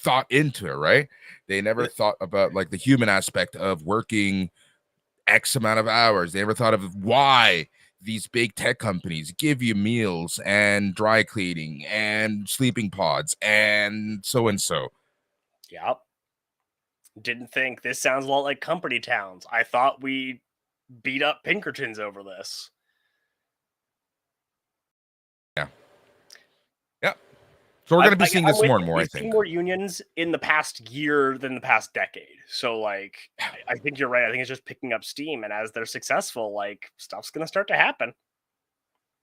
thought into it, right? They never thought about like the human aspect of working X amount of hours. They never thought of why these big tech companies give you meals and dry cleaning and sleeping pods and so. Yep. Didn't think this sounds a lot like company towns. I thought we beat up Pinkertons over this. Yeah. Yeah. So we're going to be seeing this more and more, I think. More unions in the past year than the past decade. So, like, I think you're right. I think it's just picking up steam. And as they're successful, like, stuff's going to start to happen.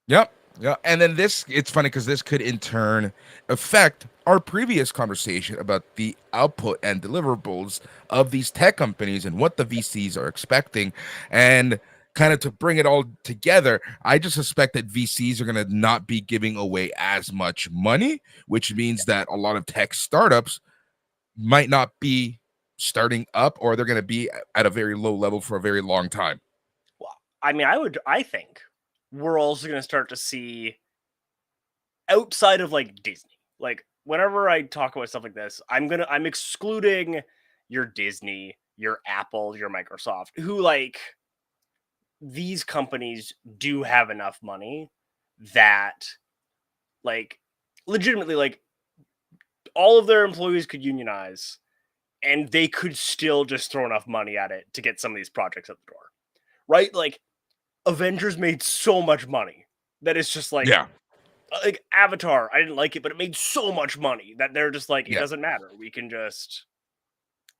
Yep. Yeah. And then it's funny because this could in turn affect our previous conversation about the output and deliverables of these tech companies and what the VCs are expecting. And kind of to bring it all together, I just suspect that VCs are going to not be giving away as much money, which means that a lot of tech startups might not be starting up, or they're going to be at a very low level for a very long time. Well, I mean, I think we're also going to start to see outside of like Disney. Like whenever I talk about stuff like this, I'm excluding your Disney, your Apple, your Microsoft, who like these companies do have enough money that like legitimately like all of their employees could unionize and they could still just throw enough money at it to get some of these projects at the door. Right? Like Avengers made so much money that it's just like, like Avatar, I didn't like it, but it made so much money that they're just like, it doesn't matter.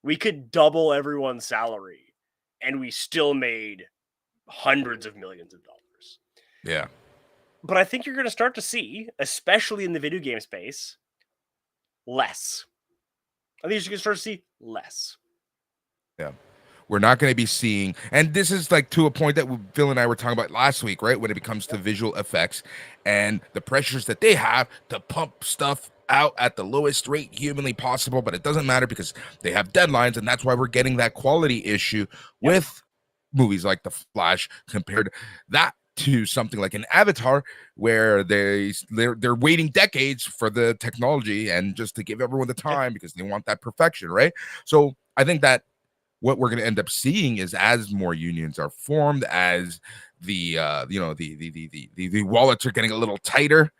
We could double everyone's salary and we still made hundreds of millions of dollars. Yeah. But I think you're going to start to see, especially in the video game space, less. I think you're going to start to see less. Yeah. We're not going to be seeing, and this is like to a point that Phil and I were talking about last week, right? When it comes to visual effects and the pressures that they have to pump stuff out at the lowest rate humanly possible, but it doesn't matter because they have deadlines, and that's why we're getting that quality issue with movies like The Flash compared that to something like an Avatar, where they're waiting decades for the technology and just to give everyone the time because they want that perfection, right? So I think that what we're going to end up seeing is as more unions are formed, as the wallets are getting a little tighter,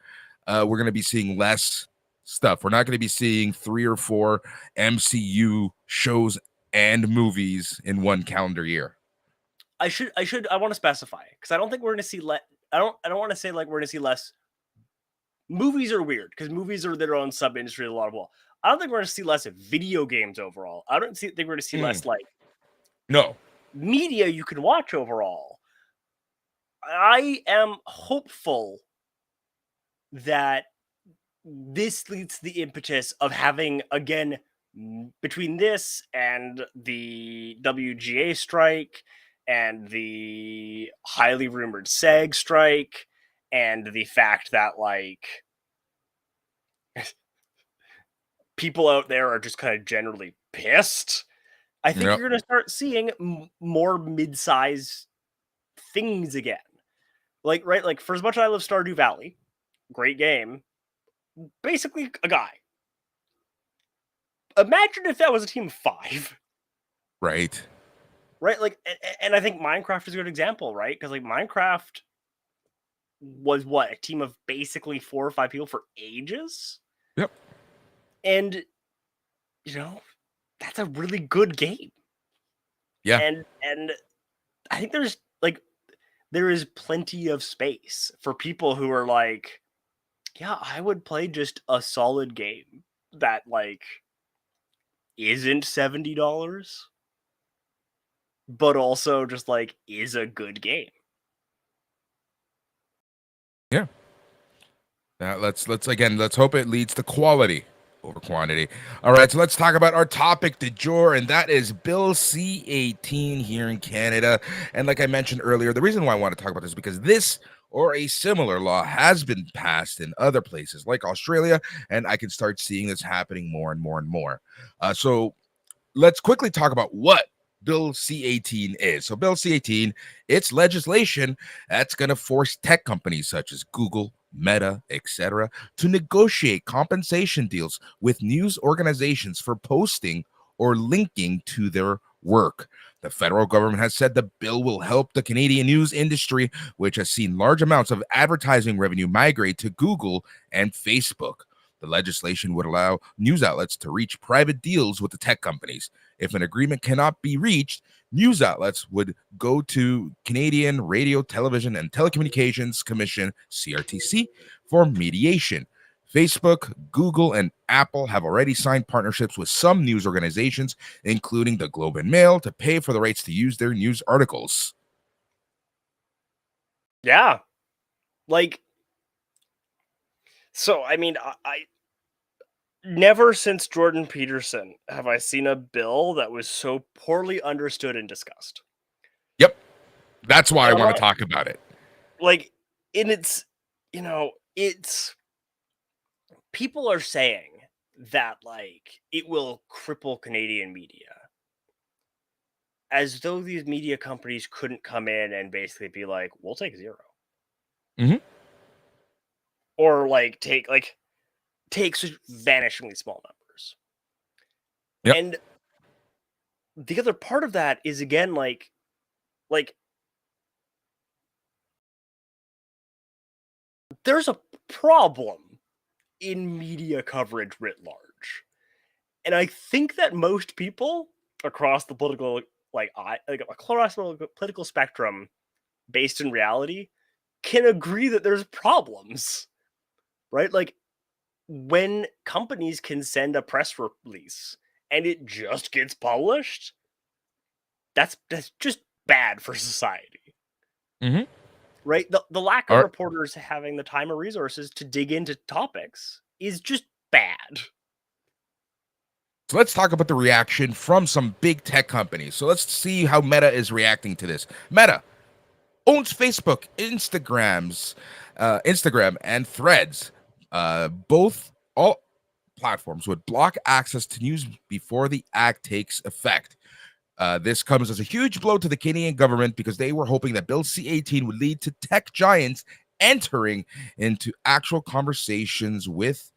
we're going to be seeing less stuff. We're not going to be seeing 3 or 4 MCU shows and movies in one calendar year. I want to specify because I don't think we're going to see I don't want to say like we're going to see less. Movies are weird because movies are their own sub industry. A lot of I don't think we're going to see less video games overall. I don't think we're going to see less like media you can watch overall. I am hopeful that this leads to the impetus of having, again, between this and the WGA strike and the highly rumored SAG strike and the fact that like people out there are just kind of generally pissed. I think you're going to start seeing more mid-size things again. Like, right? Like, for as much as I love Stardew Valley, great game, basically a guy. Imagine if that was a team of 5. Right. Right? Like, and I think Minecraft is a good example, right? Because, like, Minecraft was what? A team of basically 4 or 5 people for ages? Yep. And, you know, that's a really good game. Yeah. And I think there is plenty of space for people who are like, yeah, I would play just a solid game that like isn't $70, but also just like is a good game. Yeah. Let's hope it leads to quality over quantity. All right, so let's talk about our topic du jour, and that is Bill C-18 here in Canada. And like I mentioned earlier, the reason why I want to talk about this is because this or a similar law has been passed in other places like Australia, and I can start seeing this happening more and more and more. So let's quickly talk about what Bill C-18 is. So Bill C-18, it's legislation that's going to force tech companies such as Google, Meta, etc., to negotiate compensation deals with news organizations for posting or linking to their work. The federal government has said the bill will help the Canadian news industry, which has seen large amounts of advertising revenue migrate to Google and Facebook. The legislation would allow news outlets to reach private deals with the tech companies. If an agreement cannot be reached, news outlets would go to Canadian Radio, Television, and Telecommunications Commission, CRTC, for mediation. Facebook, Google, and Apple have already signed partnerships with some news organizations, including the Globe and Mail, to pay for the rights to use their news articles. Yeah. So, I mean, I never since Jordan Peterson have I seen a bill that was so poorly understood and discussed. Yep. That's why I want to talk about it. It's people are saying that, it will cripple Canadian media. As though these media companies couldn't come in and basically be like, we'll take 0. Mm-hmm. Or, take such vanishingly small numbers. Yep. And the other part of that is, again, there's a problem in media coverage writ large. And I think that most people across the political, across the political spectrum based in reality can agree that there's problems, right? When companies can send a press release and it just gets published, that's just bad for society. Mm-hmm. Right? The lack of reporters having the time or resources to dig into topics is just bad. So let's talk about the reaction from some big tech companies. So let's see how Meta is reacting to this. Meta owns Facebook, Instagram, and Threads. All platforms would block access to news before the act takes effect. This comes as a huge blow to the Canadian government because they were hoping that Bill C-18 would lead to tech giants entering into actual conversations with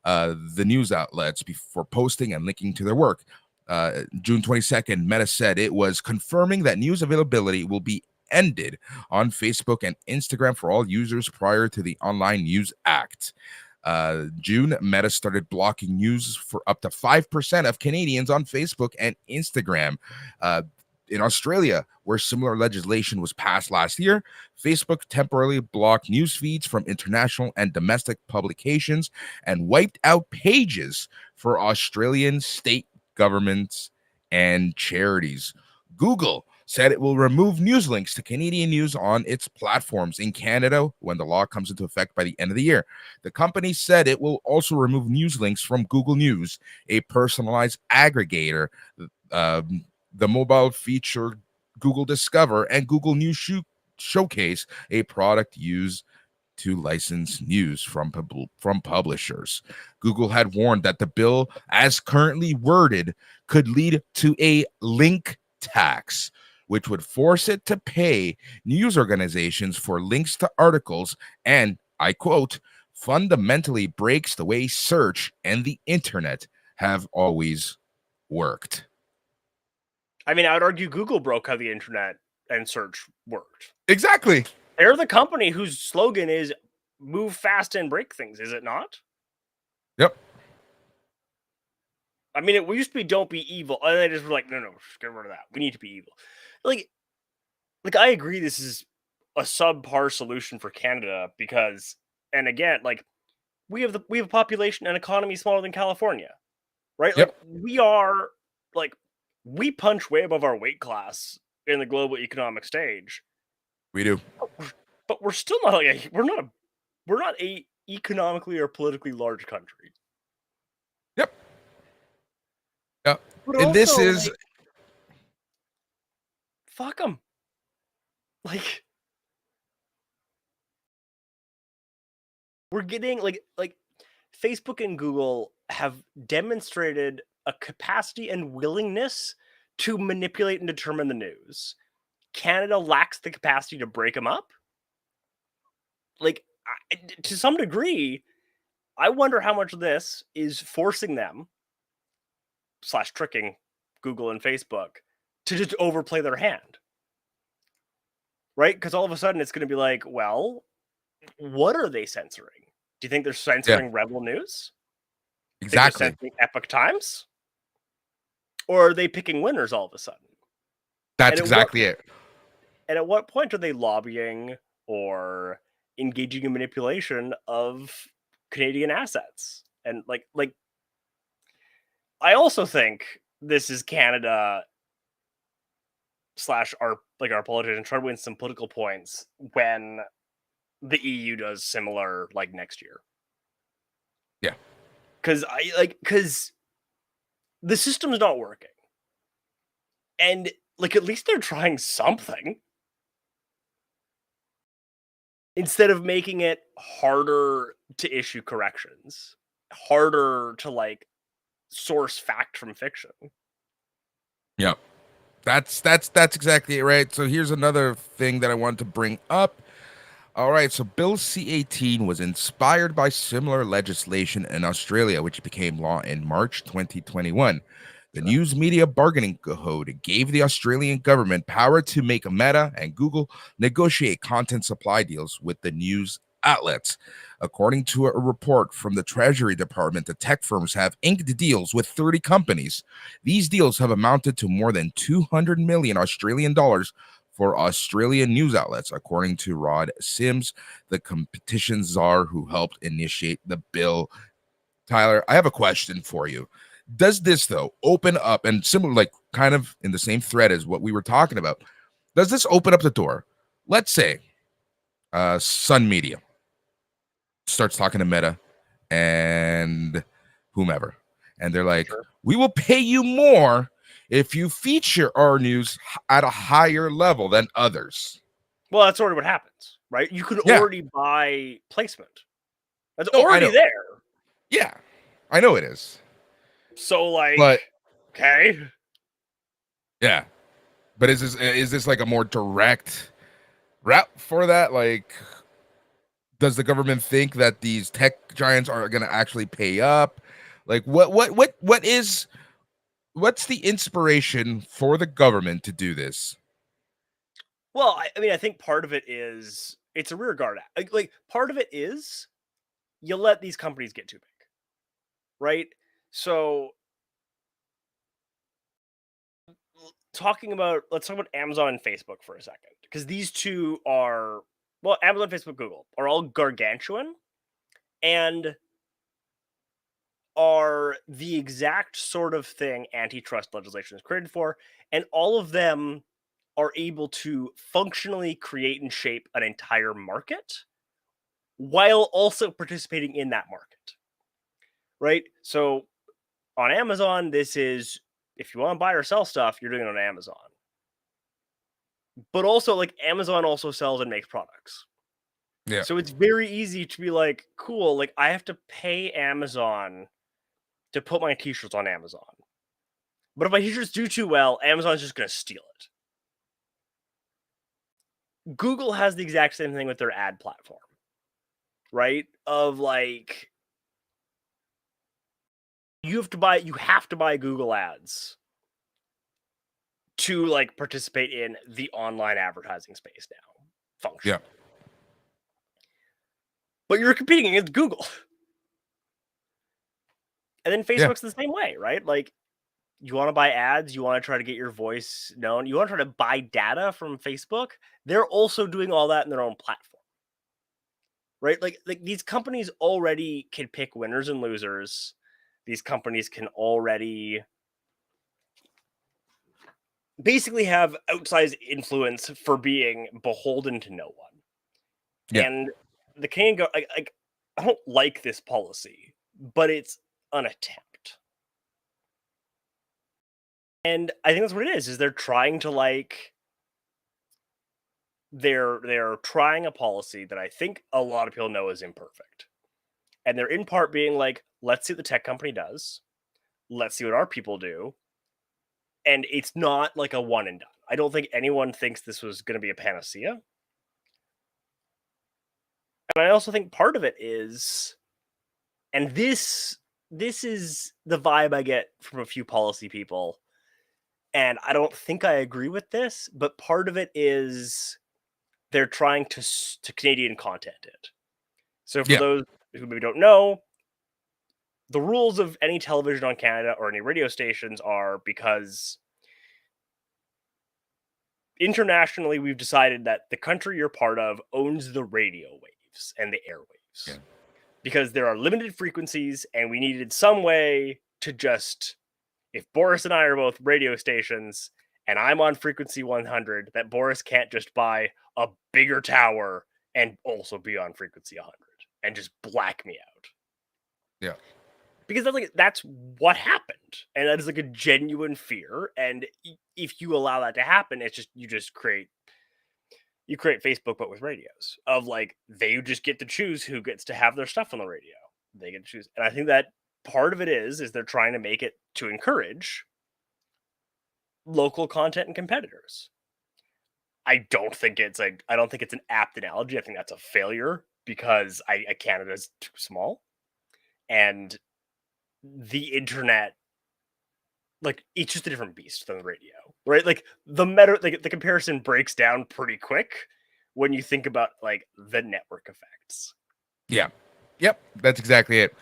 the news outlets before posting and linking to their work. June 22nd, Meta said it was confirming that news availability will be ended on Facebook and Instagram for all users prior to the Online News Act. June, Meta started blocking news for up to 5% of Canadians on Facebook and Instagram. In Australia, where similar legislation was passed last year, Facebook temporarily blocked news feeds from international and domestic publications and wiped out pages for Australian state governments and charities. Google said it will remove news links to Canadian news on its platforms in Canada when the law comes into effect by the end of the year. The company said it will also remove news links from Google News, a personalized aggregator, the mobile feature Google Discover, and Google News Showcase, a product used to license news from publishers. Google had warned that the bill, as currently worded, could lead to a link tax, which would force it to pay news organizations for links to articles and, I quote, fundamentally breaks the way search and the internet have always worked. I mean, I would argue Google broke how the internet and search worked. Exactly. They're the company whose slogan is move fast and break things, is it not? Yep. I mean, it used to be don't be evil. And they just were like, no, just get rid of that. We need to be evil. I agree this is a subpar solution for Canada because, and again, we have a population and economy smaller than California, right? Yep. We punch way above our weight class in the global economic stage. We do. But we're still not we're not a economically or politically large country. Yep. Yep. But And this also, is like, fuck them. Like, we're getting like Facebook and Google have demonstrated a capacity and willingness to manipulate and determine the news. Canada lacks the capacity to break them up. Like, to some degree, I wonder how much of this is forcing them / tricking Google and Facebook to just overplay their hand. Right? Because all of a sudden it's going to be like, well, what are they censoring? Do you think they're censoring Rebel News? exactly. Think they're censoring Epoch Times? Or are they picking winners all of a sudden? That's exactly it. And at what point are they lobbying or engaging in manipulation of Canadian assets? And like I also think this is Canada / our politicians trying to win some political points when the EU does similar like next year. Yeah. Because the system's not working. And like at least they're trying something. Instead of making it harder to issue corrections, harder to like source fact from fiction. Yep. That's exactly it, right? So here's another thing that I wanted to bring up. All right, so Bill C-18 was inspired by similar legislation in Australia, which became law in March 2021. The News Media Bargaining Code gave the Australian government power to make Meta and Google negotiate content supply deals with the news outlets. According to a report from the Treasury Department, the tech firms have inked deals with 30 companies. These deals have amounted to more than 200 million Australian dollars for Australian news outlets, according to Rod Sims, the competition czar who helped initiate the bill. Tyler, I have a question for you. Does this, though, open up, and similar, like kind of in the same thread as what we were talking about, does this open up the door? Let's say Sun Media starts talking to Meta and whomever, and they're like, we will pay you more if you feature our news at a higher level than others. Well, that's already what happens, right? You can already buy placement. That's already there. Yeah, I know it is. So, like, okay. Yeah. But is this like a more direct route for that? Like, does the government think that these tech giants are going to actually pay up? Like, what's the inspiration for the government to do this? Well, I mean, I think part of it is it's a rear guard act. Like part of it is you let these companies get too big, right? So, let's talk about Amazon and Facebook for a second, because these two are, well, Amazon, Facebook, Google are all gargantuan and are the exact sort of thing antitrust legislation is created for, and all of them are able to functionally create and shape an entire market while also participating in that market, right? So on Amazon, this is, if you want to buy or sell stuff, you're doing it on Amazon. But also, like, Amazon also sells and makes products. Yeah. So it's very easy to be like, cool, like, I have to pay Amazon to put my t-shirts on Amazon. But if my t-shirts do too well, Amazon's just going to steal it. Google has the exact same thing with their ad platform, right? Of like, you have to buy Google ads to like participate in the online advertising space now. Function. Yeah. But you're competing against Google. And then Facebook's the same way, right? Like, you want to buy ads, you want to try to get your voice known, you want to try to buy data from Facebook, they're also doing all that in their own platform. Right? Like these companies already can pick winners and losers. These companies can already basically have outsized influence for being beholden to no one. Yeah. And the Canadian I don't like this policy, but it's an attempt. And I think that's what it is they're trying to they're trying a policy that I think a lot of people know is imperfect. And they're in part being like, let's see what the tech company does. Let's see what our people do. And it's not like a one and done. I don't think anyone thinks this was going to be a panacea. And I also think part of it is, and this is the vibe I get from a few policy people, and I don't think I agree with this, but part of it is they're trying to Canadian content it. So for those who maybe don't know, the rules of any television on Canada or any radio stations are because internationally we've decided that the country you're part of owns the radio waves and the airwaves. Yeah. Because there are limited frequencies and we needed some way to just, if Boris and I are both radio stations and I'm on frequency 100, that Boris can't just buy a bigger tower and also be on frequency 100 and just black me out. Yeah. Because that's what happened. And that is like a genuine fear. And if you allow that to happen, it's just, you create Facebook, but with radios of like, they just get to choose who gets to have their stuff on the radio. They get to choose. And I think that part of it is they're trying to make it to encourage local content and competitors. I don't think it's an apt analogy. I think that's a failure because Canada's too small. And the internet, like, it's just a different beast than the radio, right? Like the comparison breaks down pretty quick when you think about like the network effects. Yeah. Yep. That's exactly it.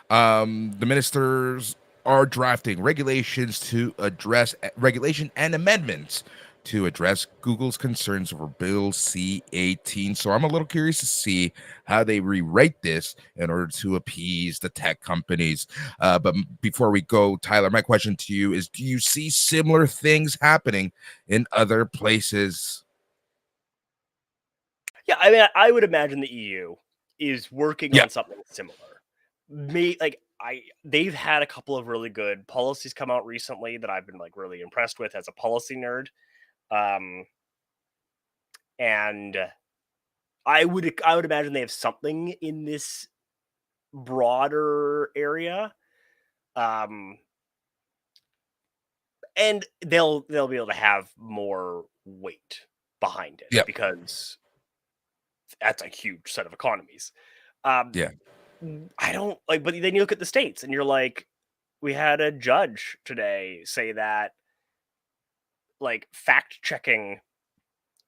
The ministers are drafting regulation and amendments to address Google's concerns over Bill C-18. So I'm a little curious to see how they rewrite this in order to appease the tech companies. But before we go, Tyler, my question to you is, do you see similar things happening in other places? Yeah, I mean, I would imagine the EU is working on something similar. They've had a couple of really good policies come out recently that I've been like really impressed with as a policy nerd. And I would imagine they have something in this broader area. And they'll be able to have more weight behind it because that's a huge set of economies. I don't like, but then you look at the States and you're like, we had a judge today say that like fact checking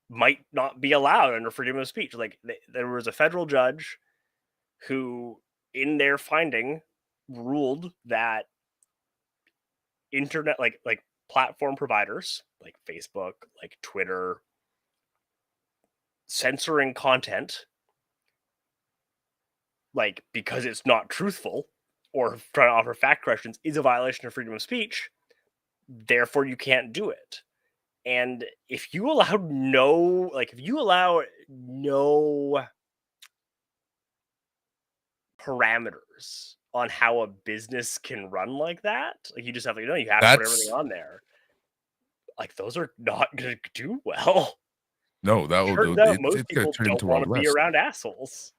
might not be allowed under freedom of speech. Like there was a federal judge who in their finding ruled that internet, like platform providers like Facebook, like Twitter, censoring content, like because it's not truthful or trying to offer fact corrections is a violation of freedom of speech. Therefore, you can't do it. And if you allow no parameters on how a business can run like that, like you just have to you have to put everything on there. Like those are not going to do well. No, that will do. Most people don't want to be around assholes.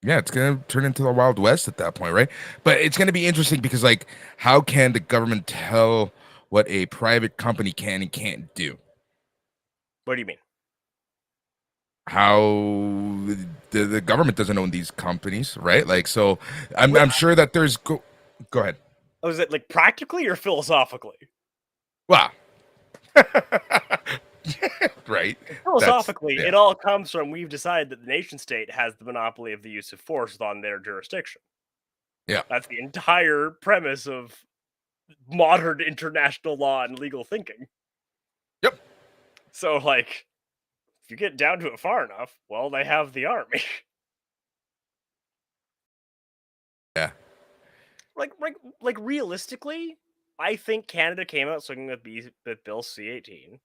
Yeah, it's going to turn into the Wild West at that point, right? But it's going to be interesting because, like, how can the government tell what a private company can and can't do? What do you mean? How the government doesn't own these companies, right? Like, so I'm sure that there's... Go ahead. Oh, is it like practically or philosophically? Wow. Right. Philosophically, it all comes from we've decided that the nation state has the monopoly of the use of force on their jurisdiction. Yeah. That's the entire premise of modern international law and legal thinking. Yep. So, like, if you get down to it far enough, well, they have the army. Yeah. Like realistically, I think Canada came out swinging with Bill C-18.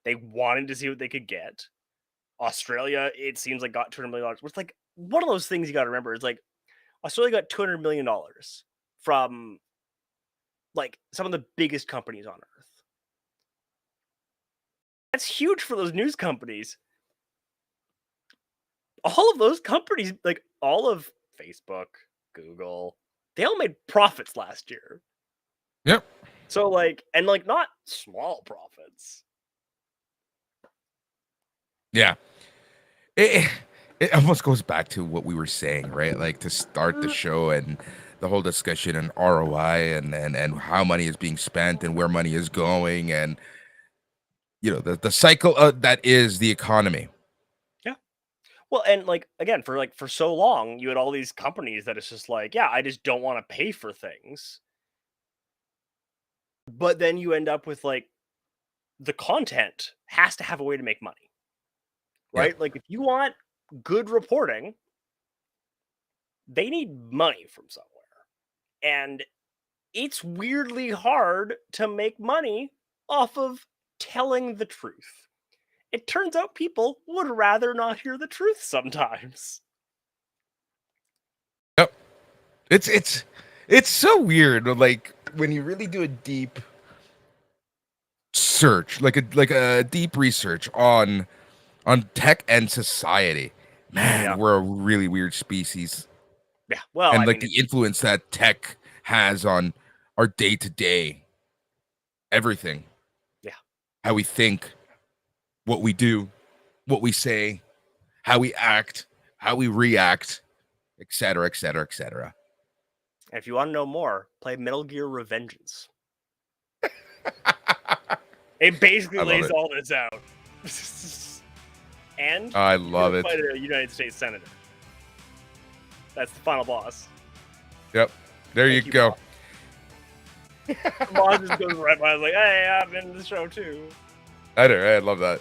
They wanted to see what they could get. Australia, it seems like got $200 million. Which, like, one of those things you got to remember is like Australia got $200 million from like some of the biggest companies on earth. That's huge for those news companies. All of those companies, like all of Facebook, Google, they all made profits last year. Yep. So like, and like not small profits. Yeah. It almost goes back to what we were saying, right? Like to start the show and the whole discussion and ROI and how money is being spent and where money is going and the cycle that is the economy. Yeah. Well, and like again, for so long, you had all these companies that it's just like, yeah, I just don't want to pay for things. But then you end up with like the content has to have a way to make money. Right? Yeah. Like if you want good reporting, they need money from somewhere. And it's weirdly hard to make money off of telling the truth. It turns out people would rather not hear the truth sometimes. Yep. It's so weird. Like when you really do a deep search, like a deep research on tech and society, man, Yeah. we're a really weird species. Yeah. Well, And I like mean, the influence that tech has on our day-to-day everything. Yeah. How we think, what we do, what we say, how we act, how we react, etc., etc., etc. if you want to know more, play Metal Gear Revengeance. It basically I love lays it. all this out. And I love you're it. gonna fight a United States senator. That's the final boss. Yep. There you Thank you, go. Boss just goes right by. I was like, hey, I've been in the show too. I love that.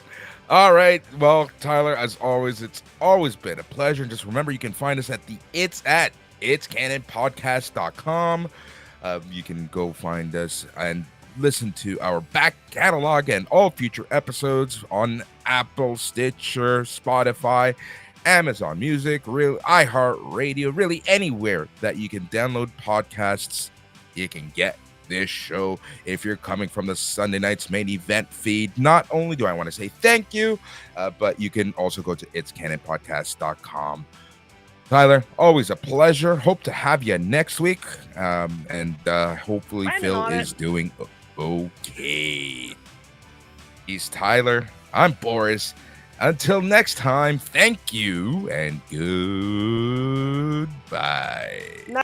All right. Well, Tyler, as always, it's always been a pleasure. And just remember, you can find us at itscanonpodcast.com. You can go find us and listen to our back catalog and all future episodes on Apple, Stitcher, Spotify, Amazon Music, iHeartRadio, really anywhere that you can download podcasts, you can get this show. If you're coming from the Sunday night's main event feed, not only do I want to say thank you, but you can also go to itscanonpodcast.com. Tyler, always a pleasure. Hope to have you next week. And hopefully Planning Phil on is it. doing okay. He's Tyler. I'm Boris. Until next time, thank you and goodbye.